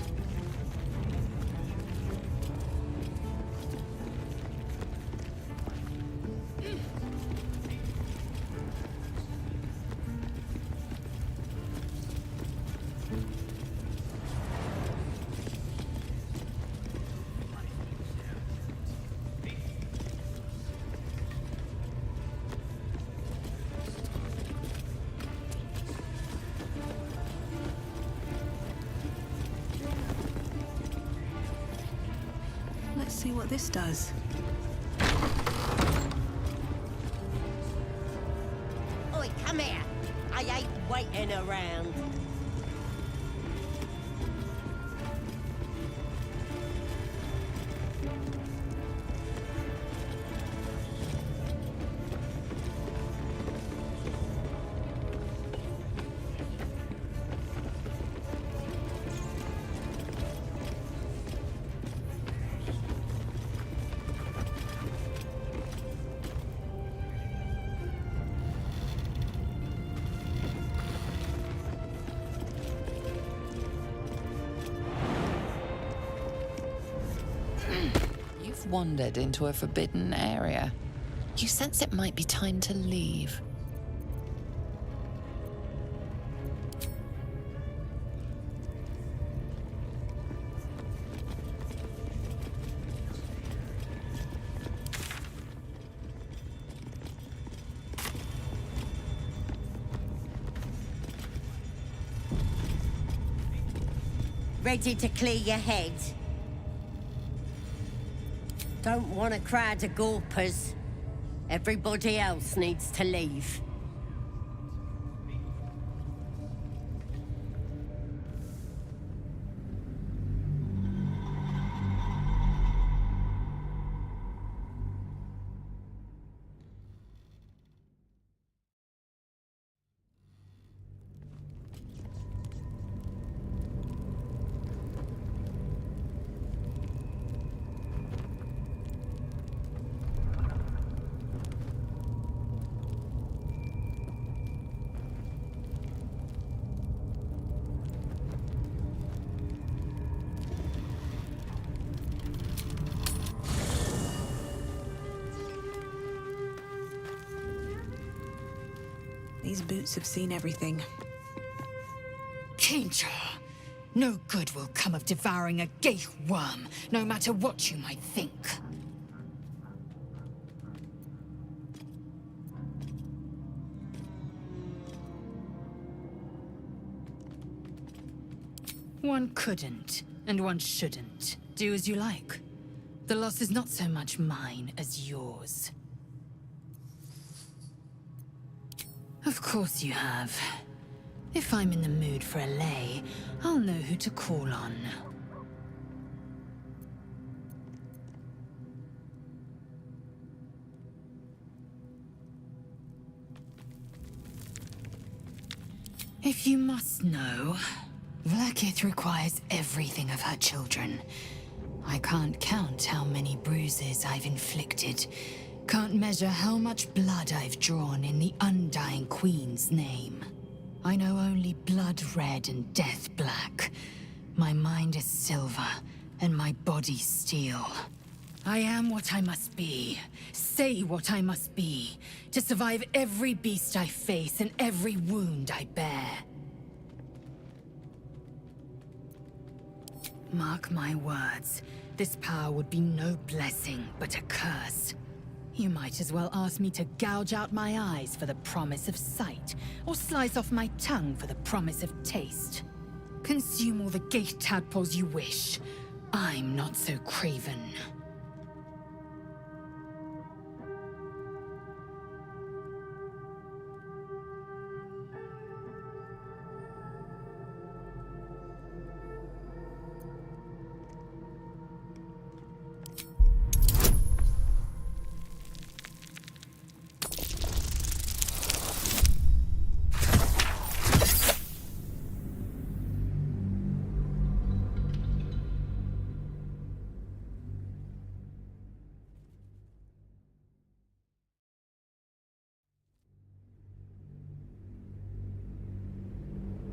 Let's see what this does. Oi, come here. I ain't waiting around. You've wandered into a forbidden area. You sense it might be time to leave. Ready to clear your head? Don't want a crowd of gawpers. Everybody else needs to leave. These boots have seen everything. Kinja, no good will come of devouring a gay worm, no matter what you might think. One couldn't, and one shouldn't. Do as you like. The loss is not so much mine as yours. Of course you have. If I'm in the mood for a lay, I'll know who to call on. If you must know, Vlaakith requires everything of her children. I can't count how many bruises I've inflicted. Can't measure how much blood I've drawn in the Undying Queen's name. I know only blood red and death black. My mind is silver, and my body steel. I am what I must be, say what I must be, to survive every beast I face and every wound I bear. Mark my words. This power would be no blessing, but a curse. You might as well ask me to gouge out my eyes for the promise of sight, or slice off my tongue for the promise of taste. Consume all the gate tadpoles you wish. I'm not so craven.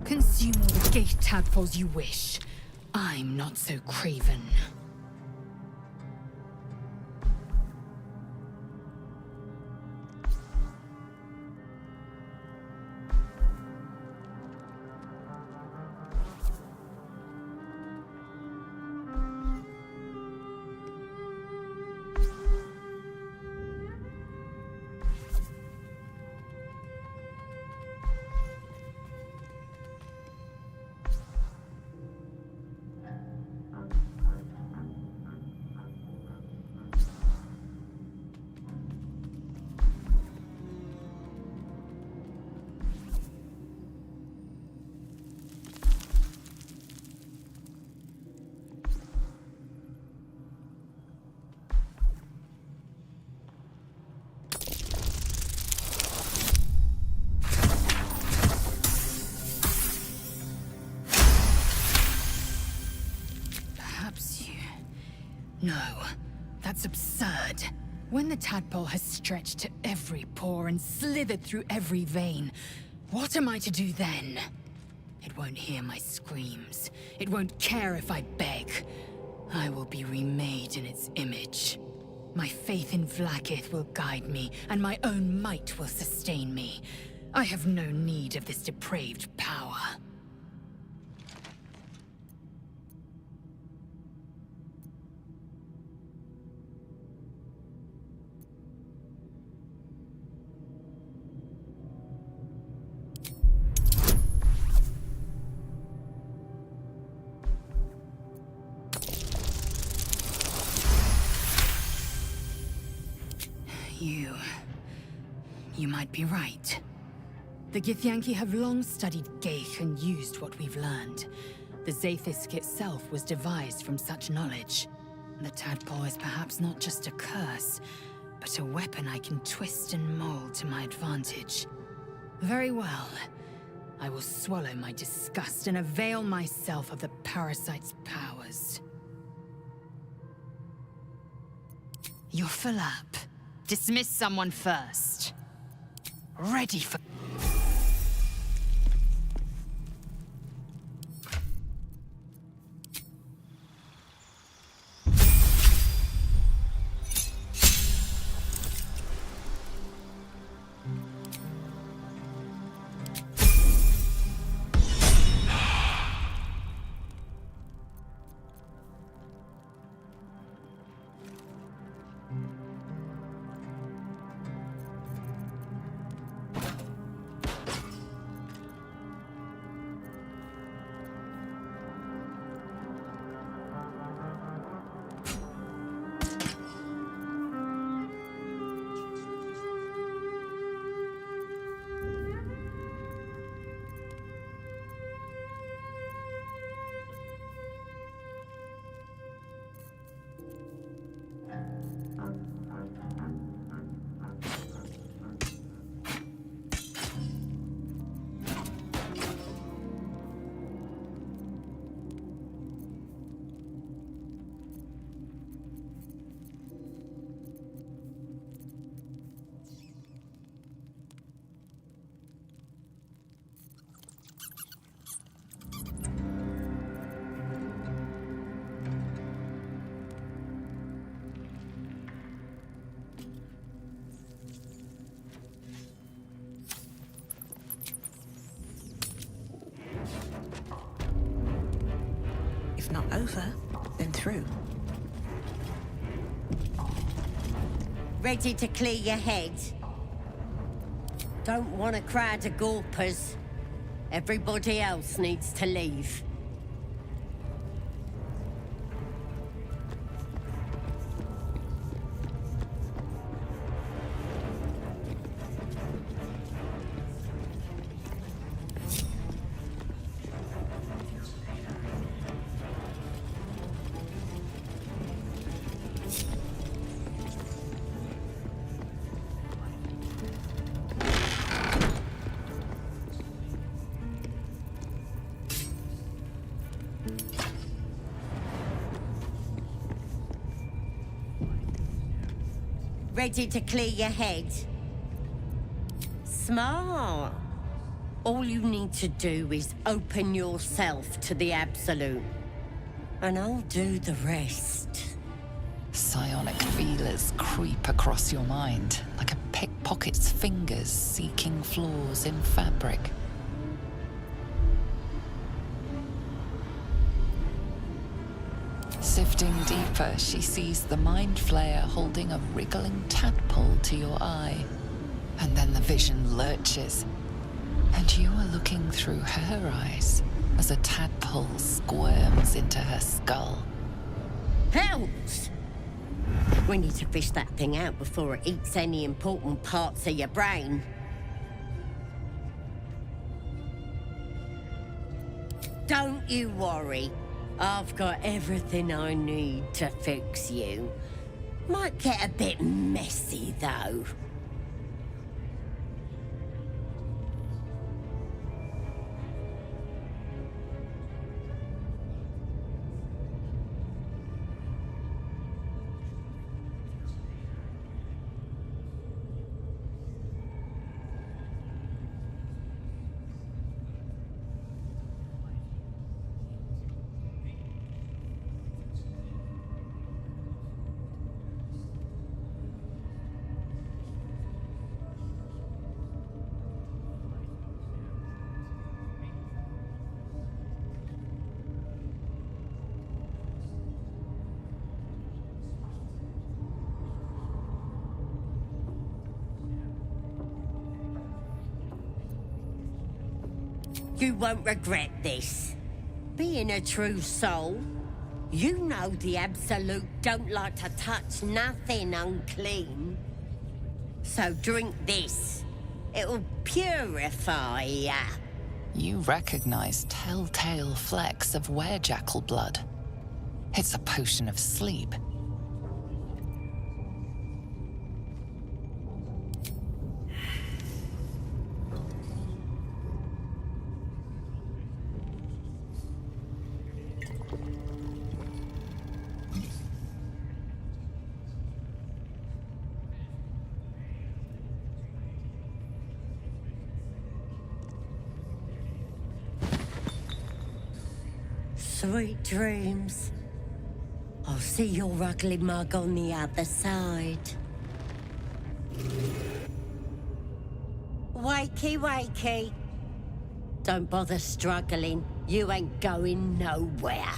Consume all the gate tadpoles you wish. I'm not so craven. No, that's absurd. When the tadpole has stretched to every pore and slithered through every vein, what am I to do then? It won't hear my screams. It won't care if I beg. I will be remade in its image. My faith in Vlaakith will guide me, and my own might will sustain me. I have no need of this depraved power. You might be right. The Githyanki have long studied Geich and used what we've learned. The Zaithisk itself was devised from such knowledge. The tadpole is perhaps not just a curse, but a weapon I can twist and mold to my advantage. Very well. I will swallow my disgust and avail myself of the parasite's powers. You're full up. Dismiss someone first. Ready for... If not over, then through. Ready to clear your head? Don't want a crowd of gawpers. Everybody else needs to leave. Ready to clear your head? Smart. All you need to do is open yourself to the Absolute. And I'll do the rest. Psionic feelers creep across your mind, like a pickpocket's fingers seeking flaws in fabric. Sifting deeper, she sees the mind flayer holding a wriggling tadpole to your eye. And then the vision lurches, and you are looking through her eyes as a tadpole squirms into her skull. Helps! We need to fish that thing out before it eats any important parts of your brain. Don't you worry. I've got everything I need to fix you. Might get a bit messy, though. You won't regret this. Being a true soul, you know the Absolute don't like to touch nothing unclean. So drink this. It'll purify ya. You recognize telltale flecks of werejackal blood. It's a potion of sleep. Sweet dreams. I'll see your ugly mug on the other side. Wakey, wakey. Don't bother struggling. You ain't going nowhere.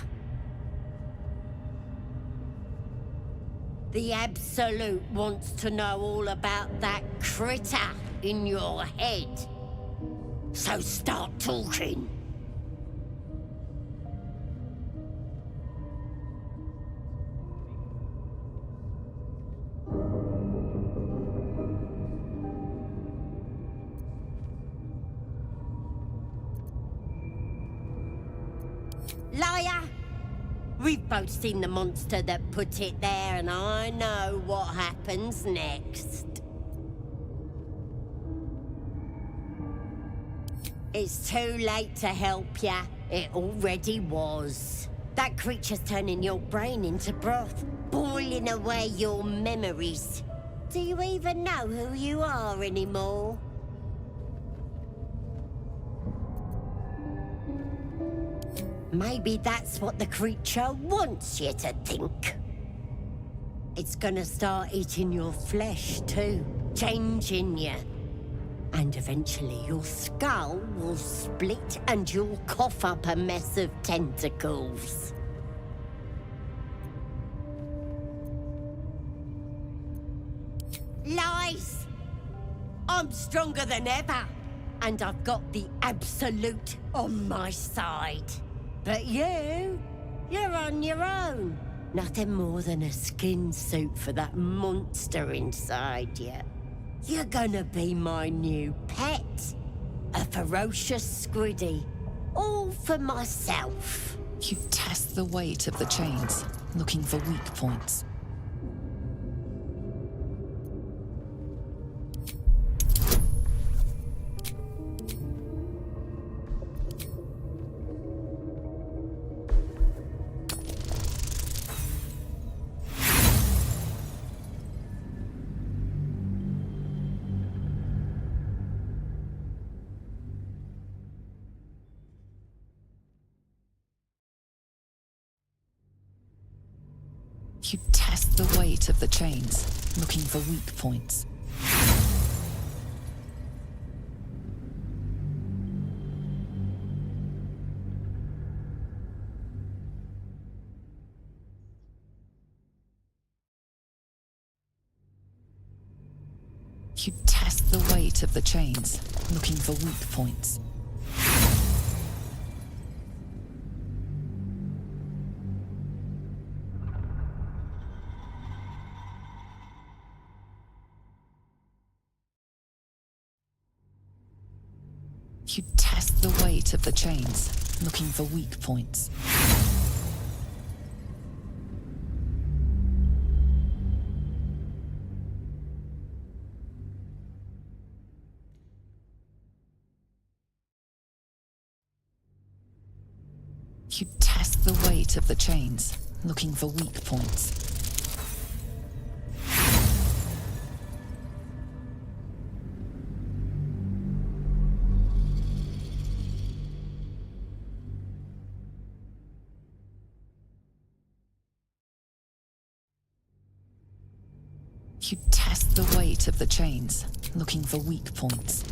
The Absolute wants to know all about that critter in your head. So start talking. Liar! We've both seen the monster that put it there, and I know what happens next. It's too late to help ya. It already was. That creature's turning your brain into broth, boiling away your memories. Do you even know who you are anymore? Maybe that's what the creature wants you to think. It's gonna start eating your flesh too, changing you. And eventually your skull will split and you'll cough up a mess of tentacles. lies! I'm stronger than ever, and I've got the absolute on my side. But you're on your own. Nothing more than a skin suit for that monster inside you. You're gonna be my new pet. A ferocious squiddy. All for myself. You test the weight of the chains, looking for weak points. You test the weight of the chains, looking for weak points. You test the weight of the chains, looking for weak points. You test the weight of the chains, looking for weak points. You test the weight of the chains, looking for weak points.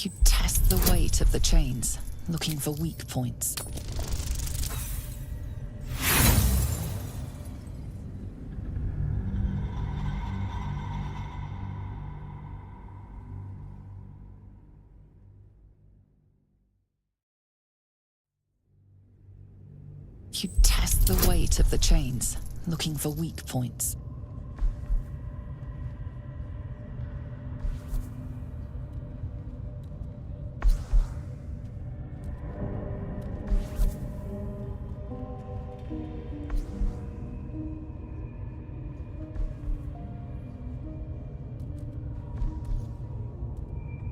You test the weight of the chains, looking for weak points. You test the weight of the chains, looking for weak points. You test the weight of the chains, looking for weak points.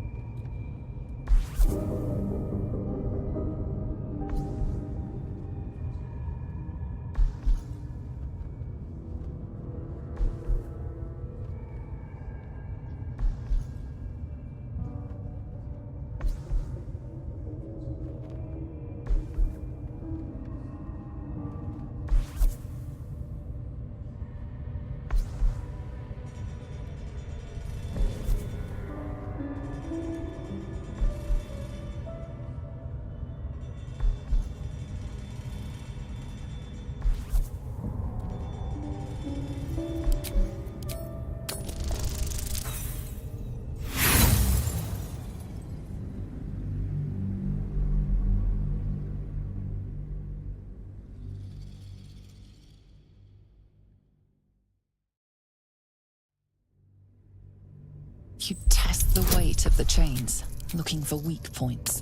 You test the weight of the chains, looking for weak points.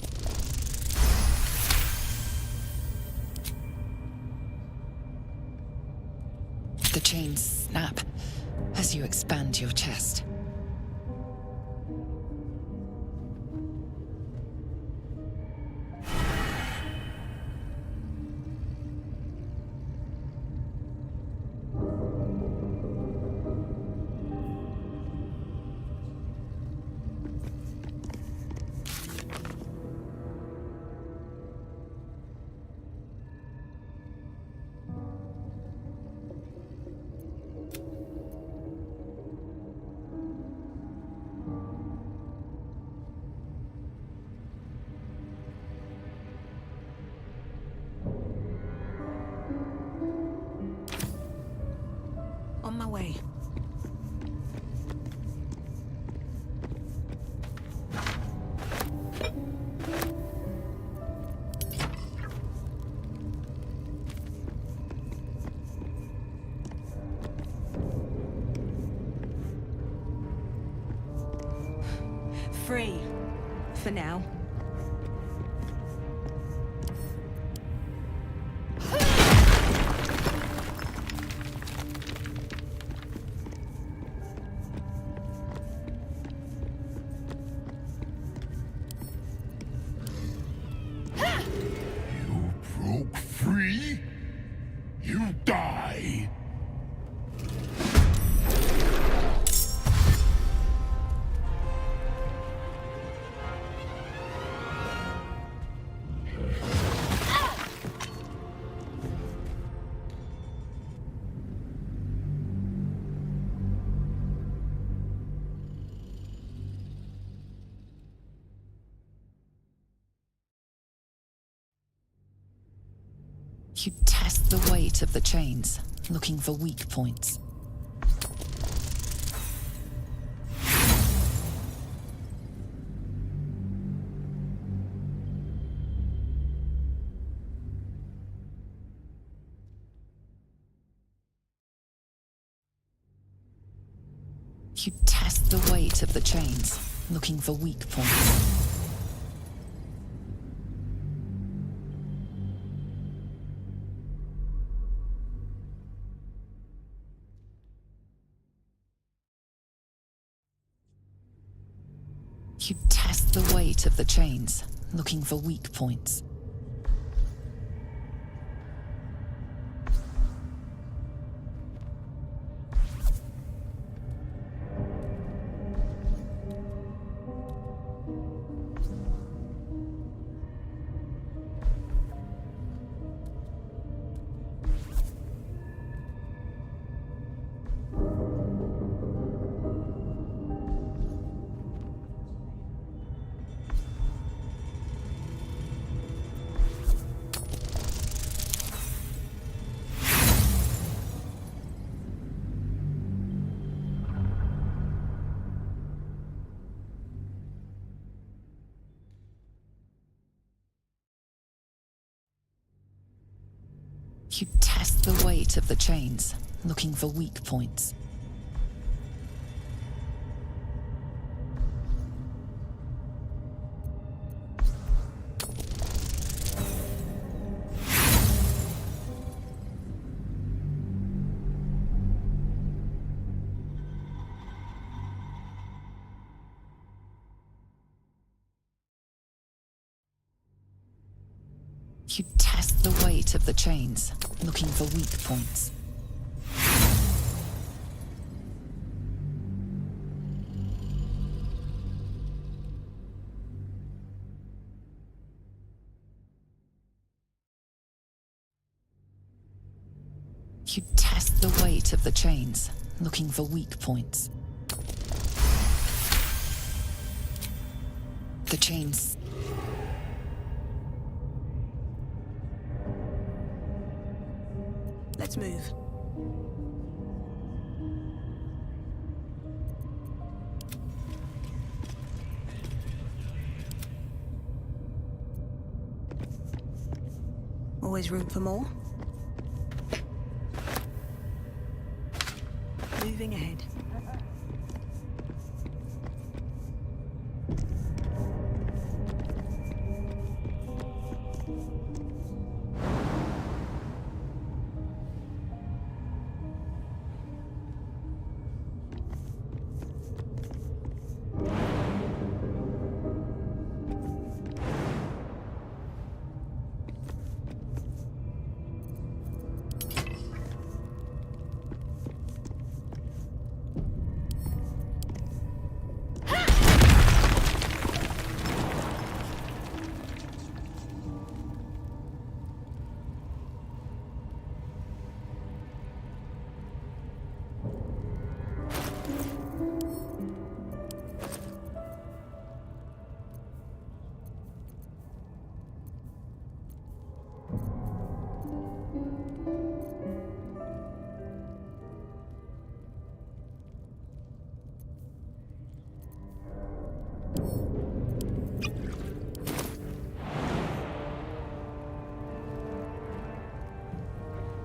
The chains snap as you expand your chest. way. Free. For now. Broke free? You die! You test the weight of the chains, looking for weak points. You test the weight of the chains, looking for weak points. You test the weight of the chains, looking for weak points. You test the weight of the chains, looking for weak points. You test the weight of the chains, looking for weak points. You test the weight of the chains, looking for weak points. The chains. Let's move. Always room for more. Moving ahead.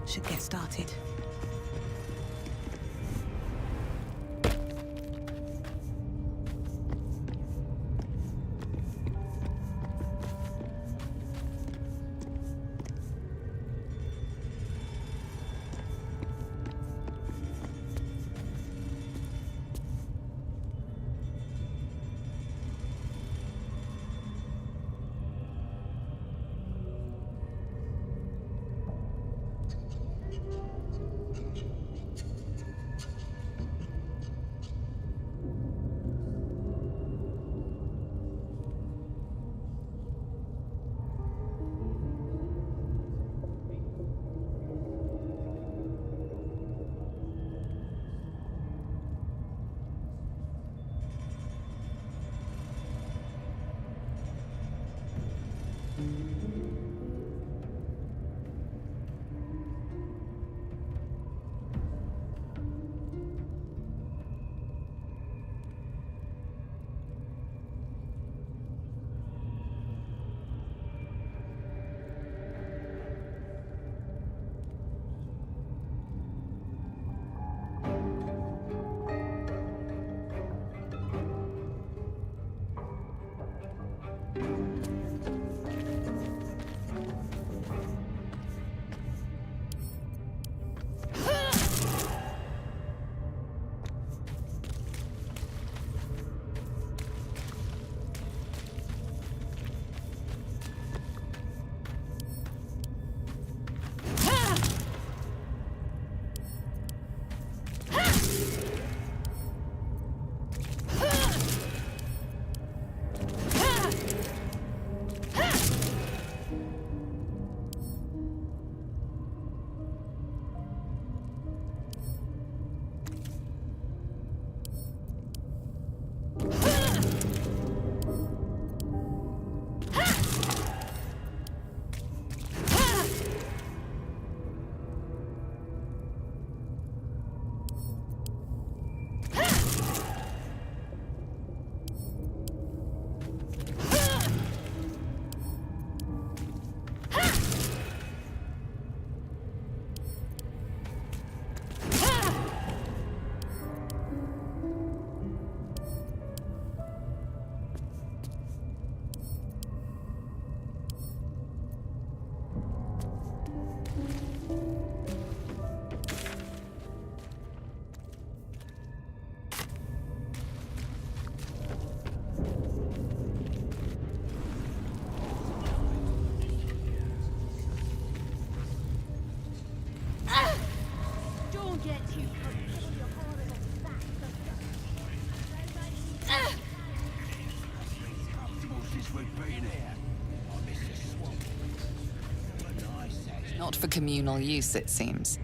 should get started. Not for communal use, it seems.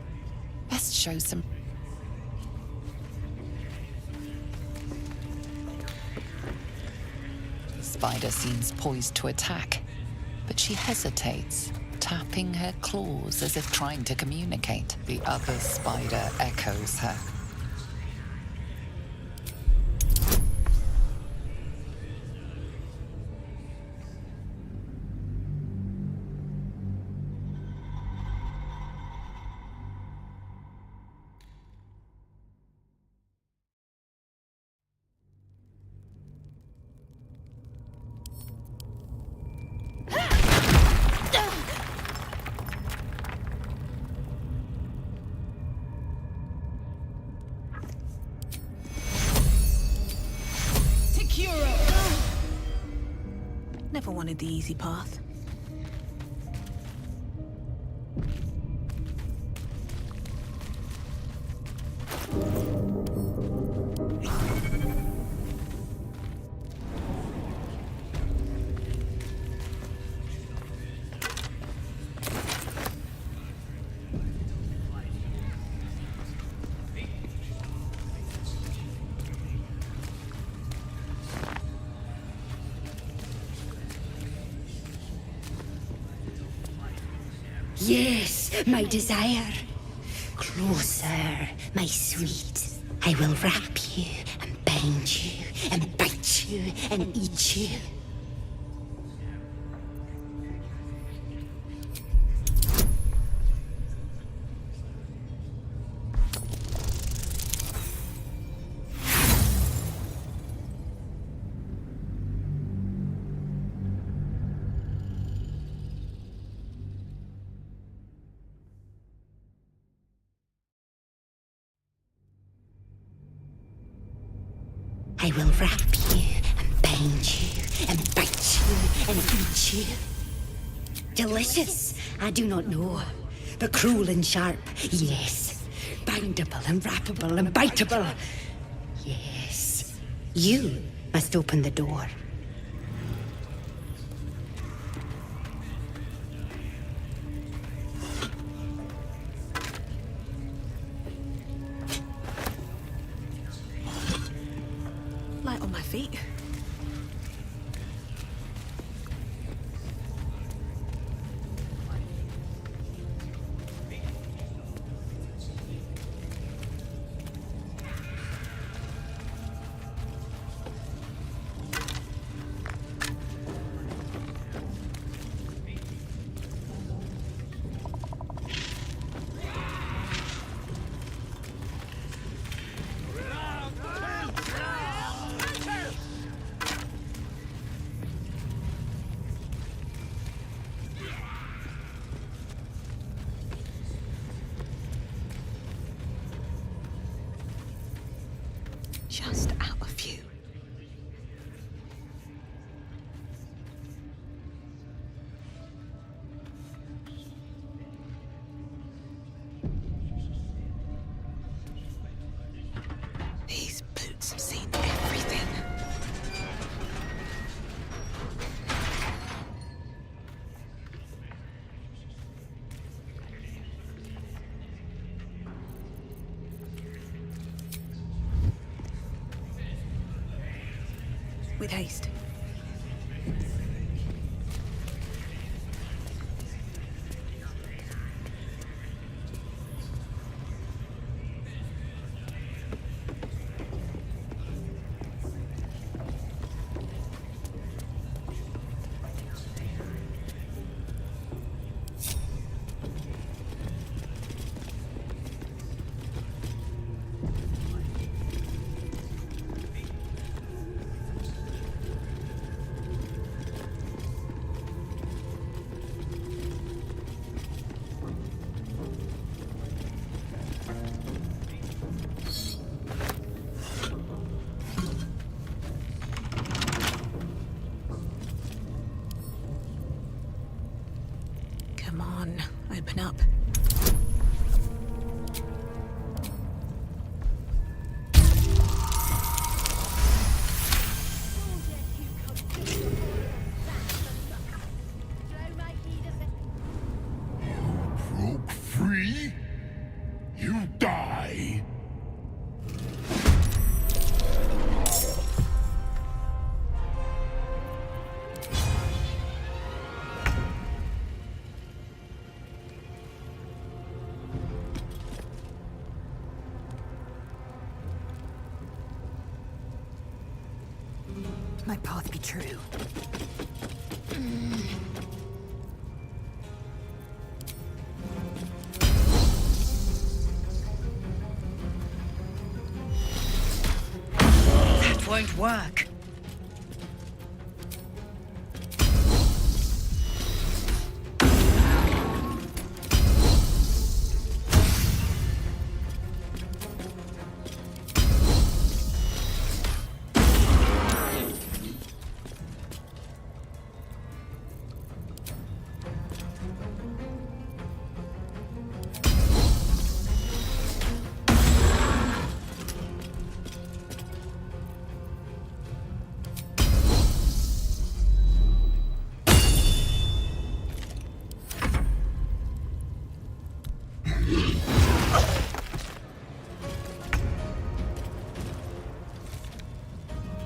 Best show some... The spider seems poised to attack, but she hesitates, tapping her claws as if trying to communicate. The other spider echoes her. Never wanted the easy path. Yes, my desire. Closer, my sweet. I will wrap you and bind you and bite you and eat you. I will wrap you and bind you and bite you and eat you. Delicious, I do not know, but cruel and sharp, yes. Bindable and wrappable and biteable, yes. You must open the door. Light on my feet. Just out of view. These boots have seen everything. With haste. Come on, open up. Broke free? You die. My path be true. That won't work.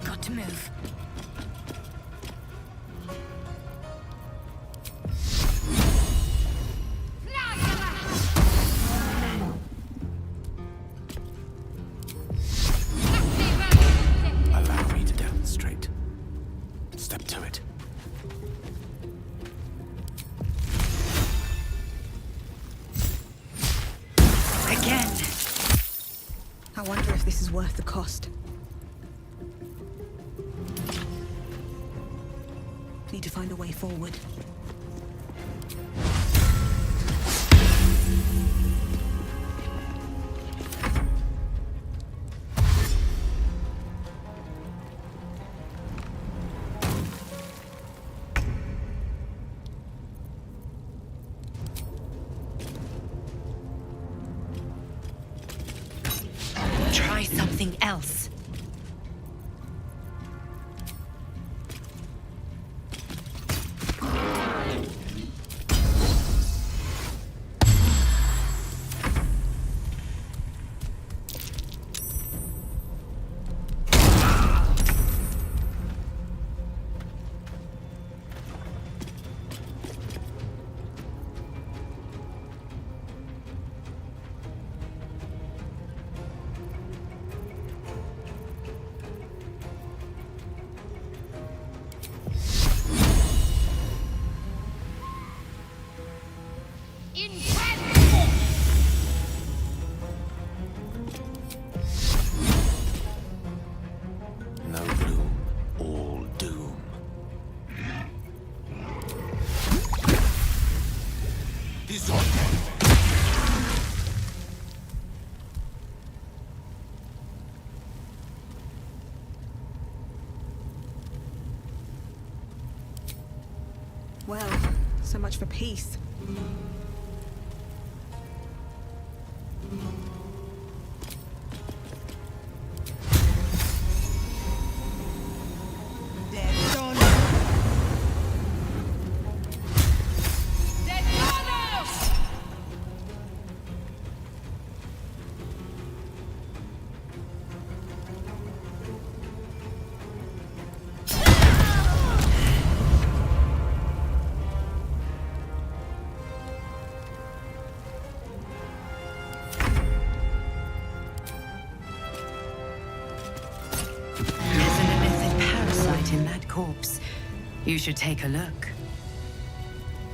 Got to move. Allow me to demonstrate. Step to it. Again. I wonder if this is worth the cost. Need to find a way forward. anything else. No gloom, all doom. Well, so much for peace. In that corpse. You should take a look.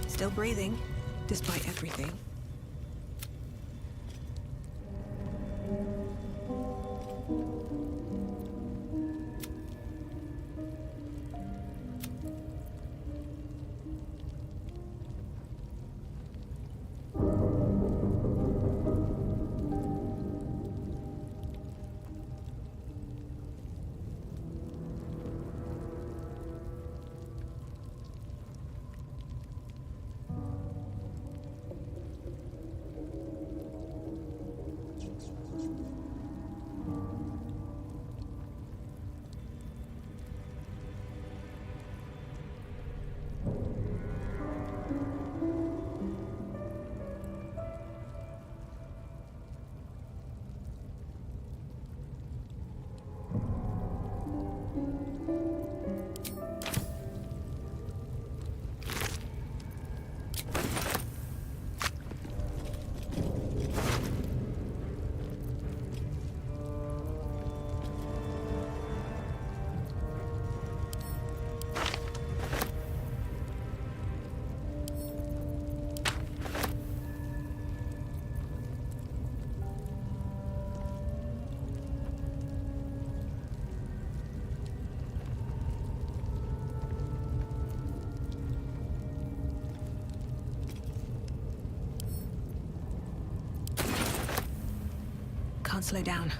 Still breathing, despite everything. Can't slow down.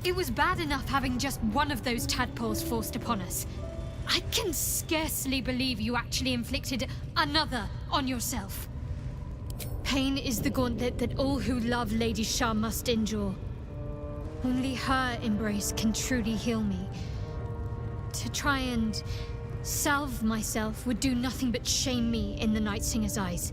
It was bad enough having just one of those tadpoles forced upon us. I can scarcely believe you actually inflicted another on yourself. Pain is the gauntlet that all who love Lady Shah must endure. Only her embrace can truly heal me. To try and salve myself would do nothing but shame me in the Night Singer's eyes.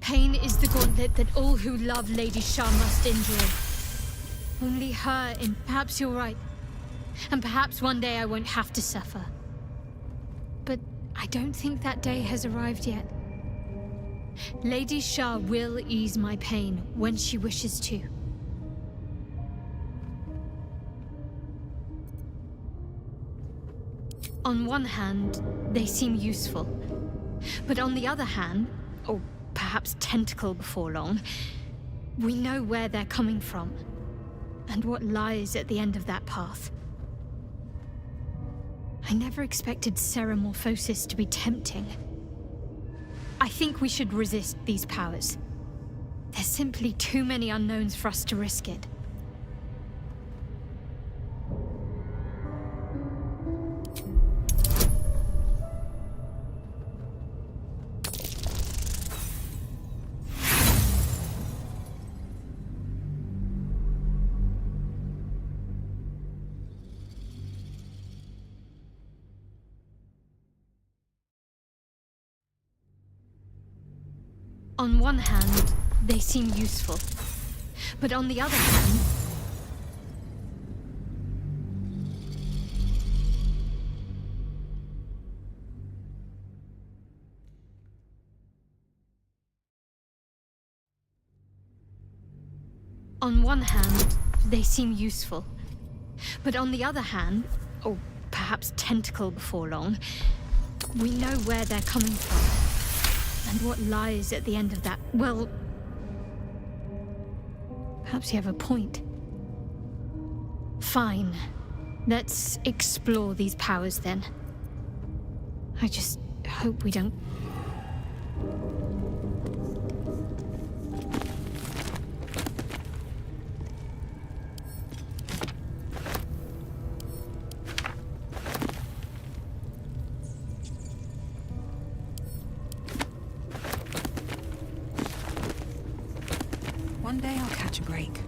Pain is the gauntlet that all who love Lady Shah must endure. Only her in... Perhaps you're right. And perhaps one day I won't have to suffer. But I don't think that day has arrived yet. Lady Shah will ease my pain when she wishes to. On one hand, they seem useful. But on the other hand, or perhaps tentacle before long, we know where they're coming from, and what lies at the end of that path. I never expected Ceramorphosis to be tempting. I think we should resist these powers. There's simply too many unknowns for us to risk it. On one hand, they seem useful. But on the other hand... On one hand, they seem useful. But on the other hand, or perhaps tentacle before long, we know where they're coming from. And what lies at the end of that... Well... Perhaps you have a point. Fine. Let's explore these powers then. I just hope we don't... One day I'll catch a break.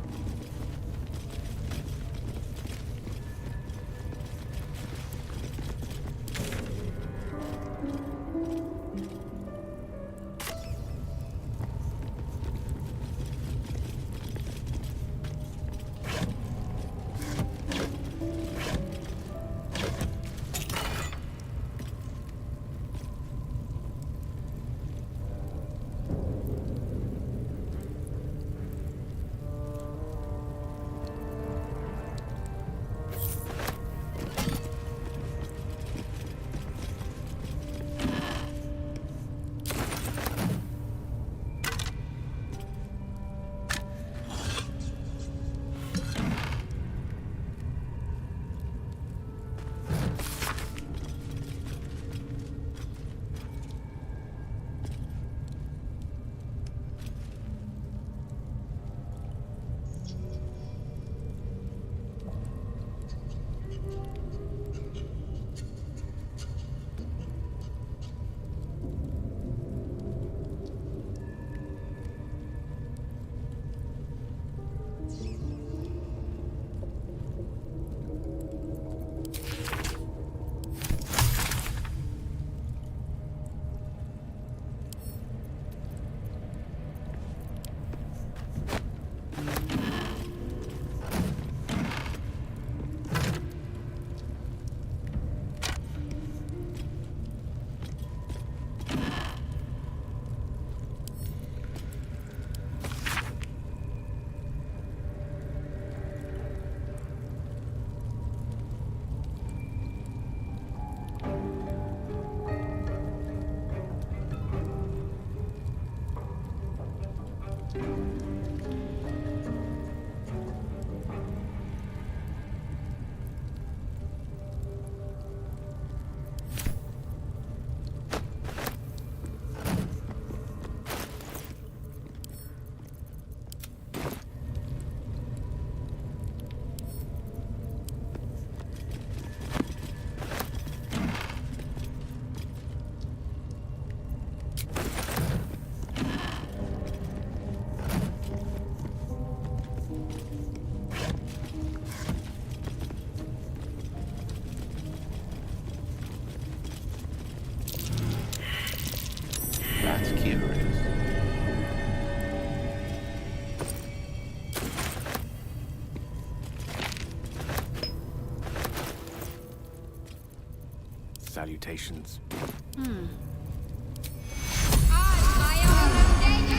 salutations.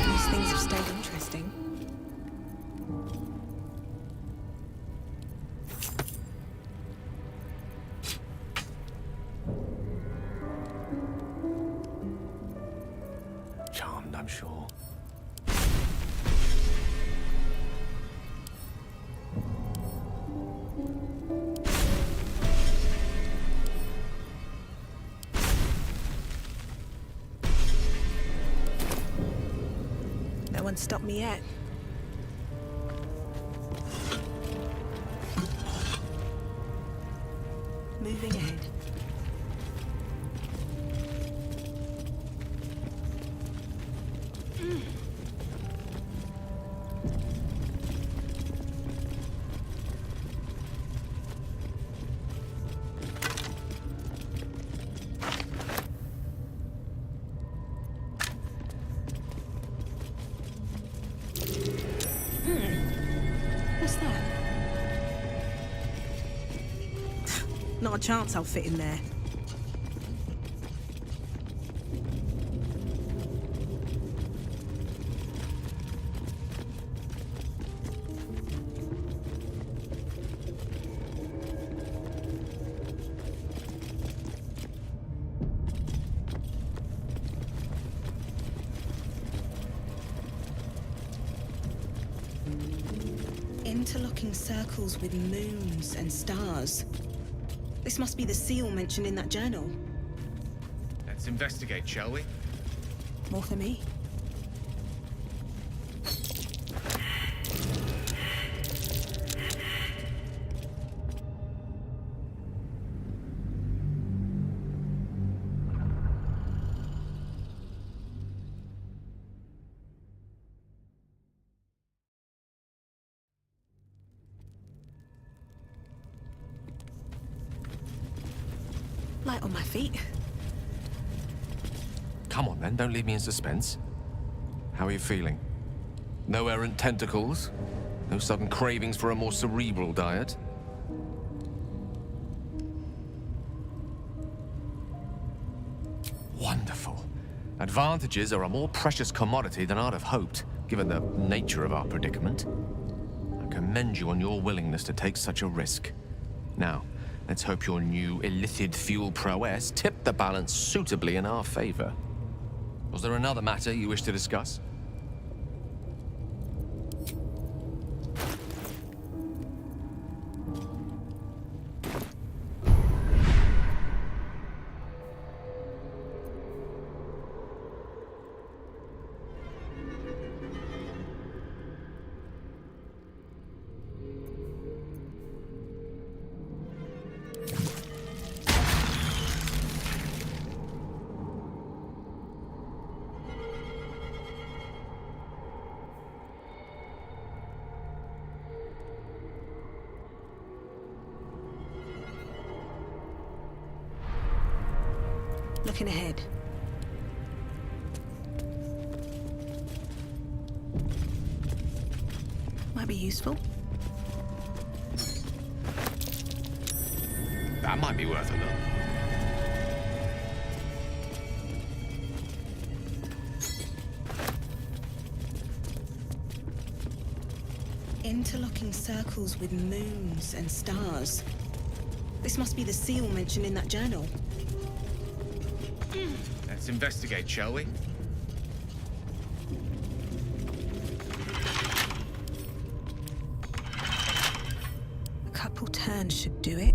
These things have stayed interesting. Charmed, I'm sure. No one's stopped me yet. Moving ahead. What's that? Not a chance I'll fit in there. Interlocking circles with moons and stars. This must be the seal mentioned in that journal. Let's investigate, shall we? More for me. Light on my feet. Come on then, don't leave me in suspense. How are you feeling? No errant tentacles? No sudden cravings for a more cerebral diet? Wonderful. Advantages are a more precious commodity than I'd have hoped, given the nature of our predicament. I commend you on your willingness to take such a risk. Now, let's hope your new illithid fuel prowess tipped the balance suitably in our favor. Was there another matter you wish to discuss? Looking ahead. Might be useful. That might be worth a look. Interlocking circles with moons and stars. This must be the seal mentioned in that journal. Let's investigate, shall we? A couple turns should do it.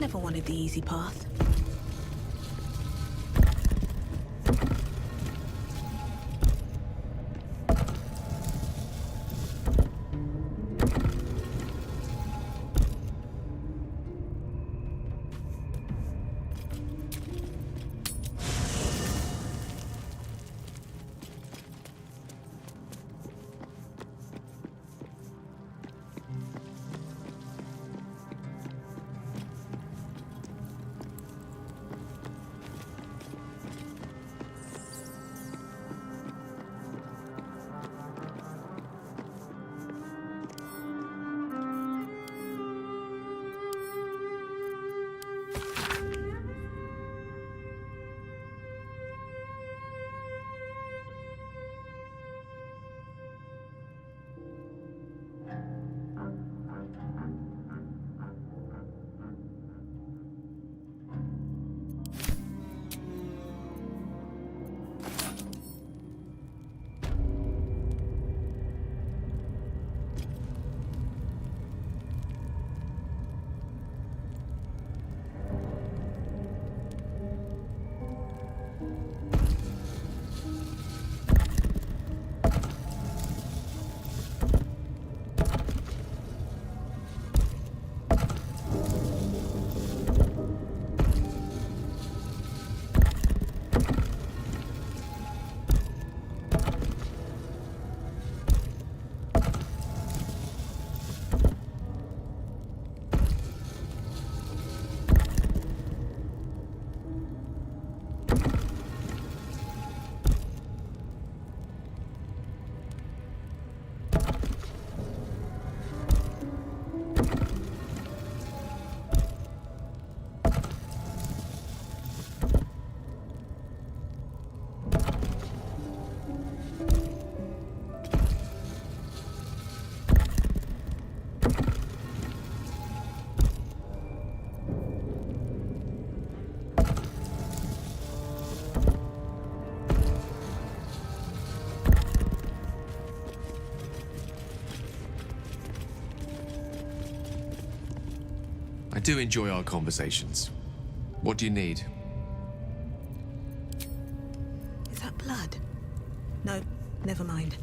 Never wanted the easy path. I do enjoy our conversations. What do you need? Is that blood? No, never mind.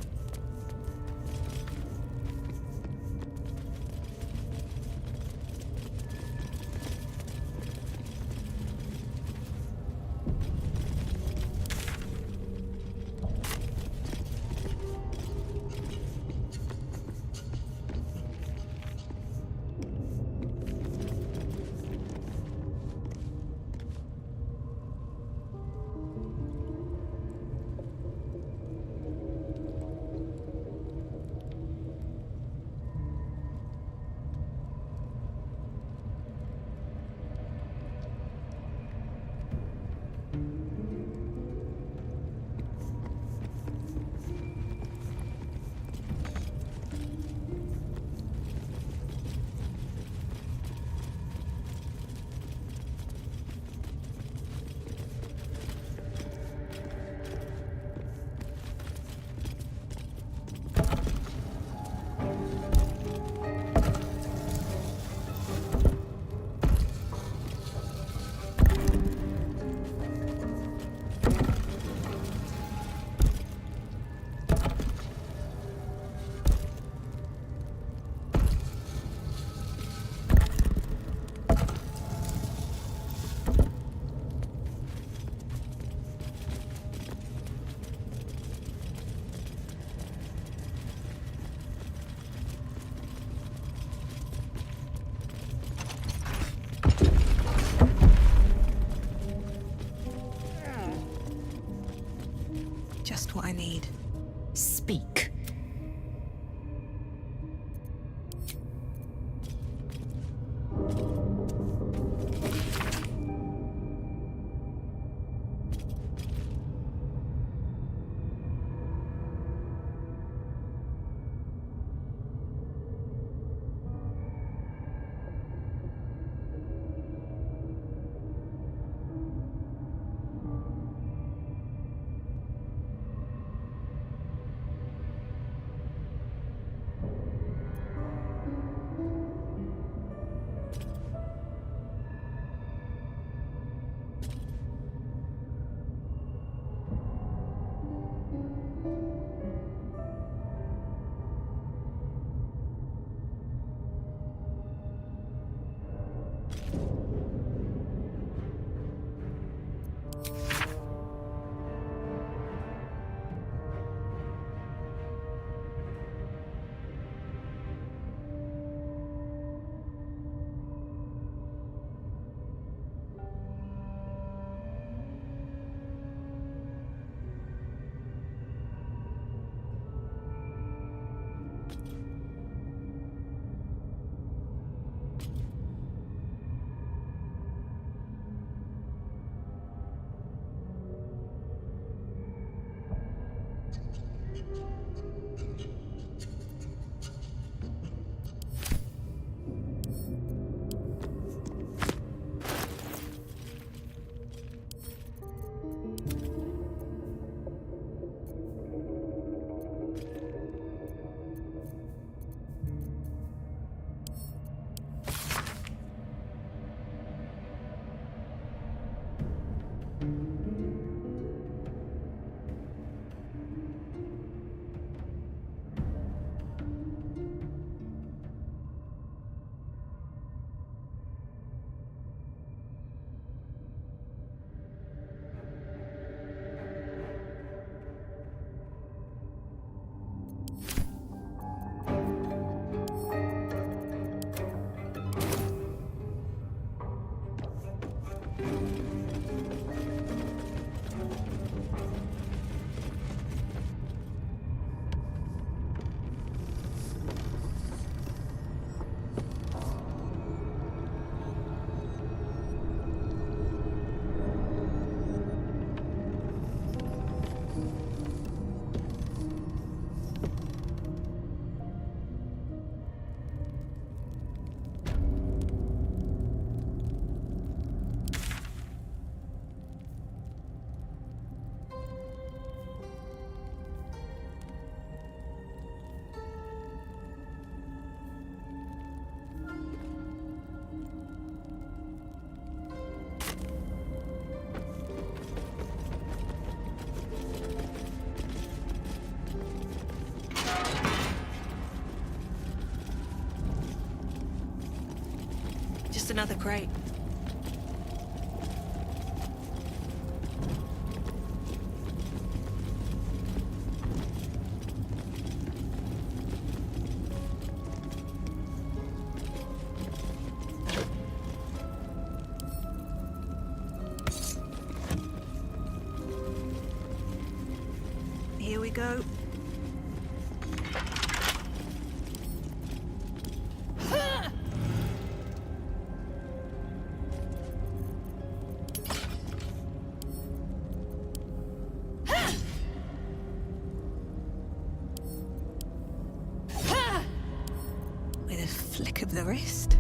Just another crate. Here we go. With a flick of the wrist.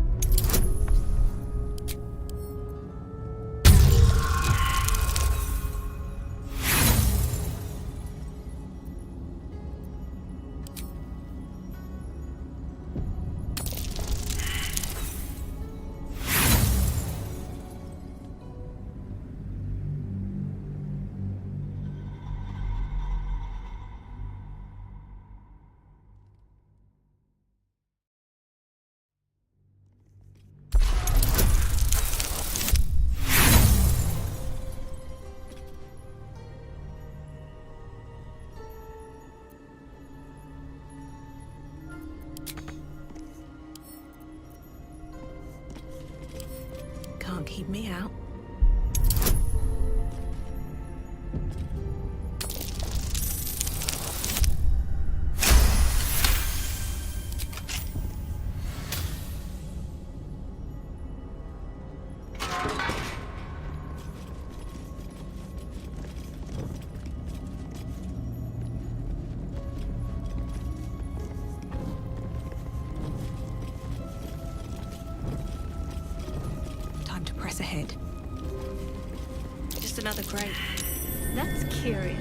Can't keep me out. Time to press ahead. Just another crate. That's curious.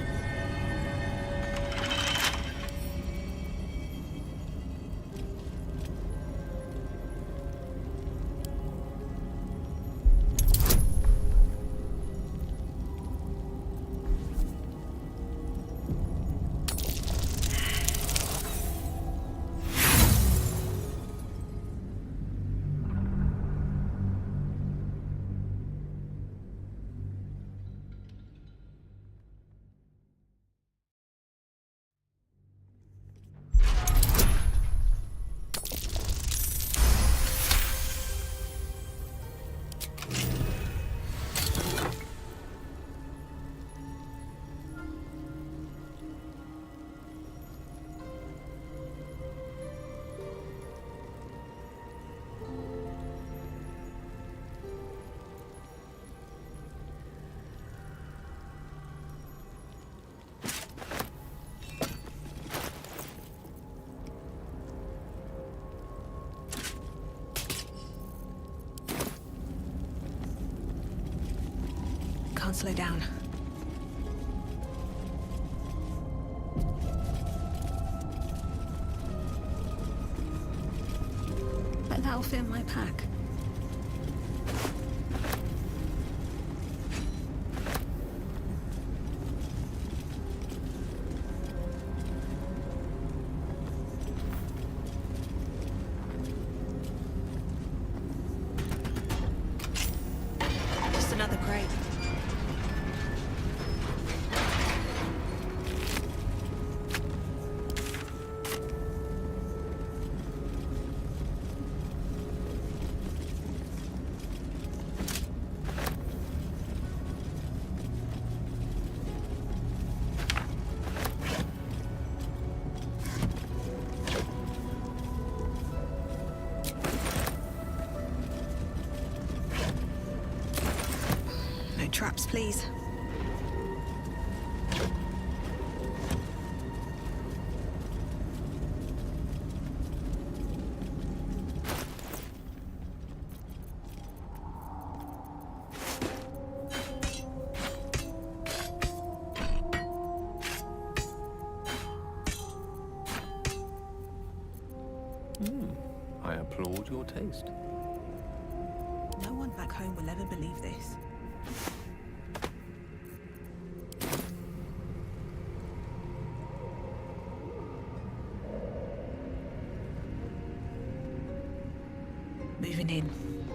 Can't slow down. But that'll fit in my pack. Just another crate. No traps, please. I applaud your taste. No one back home will ever believe this. Moving in.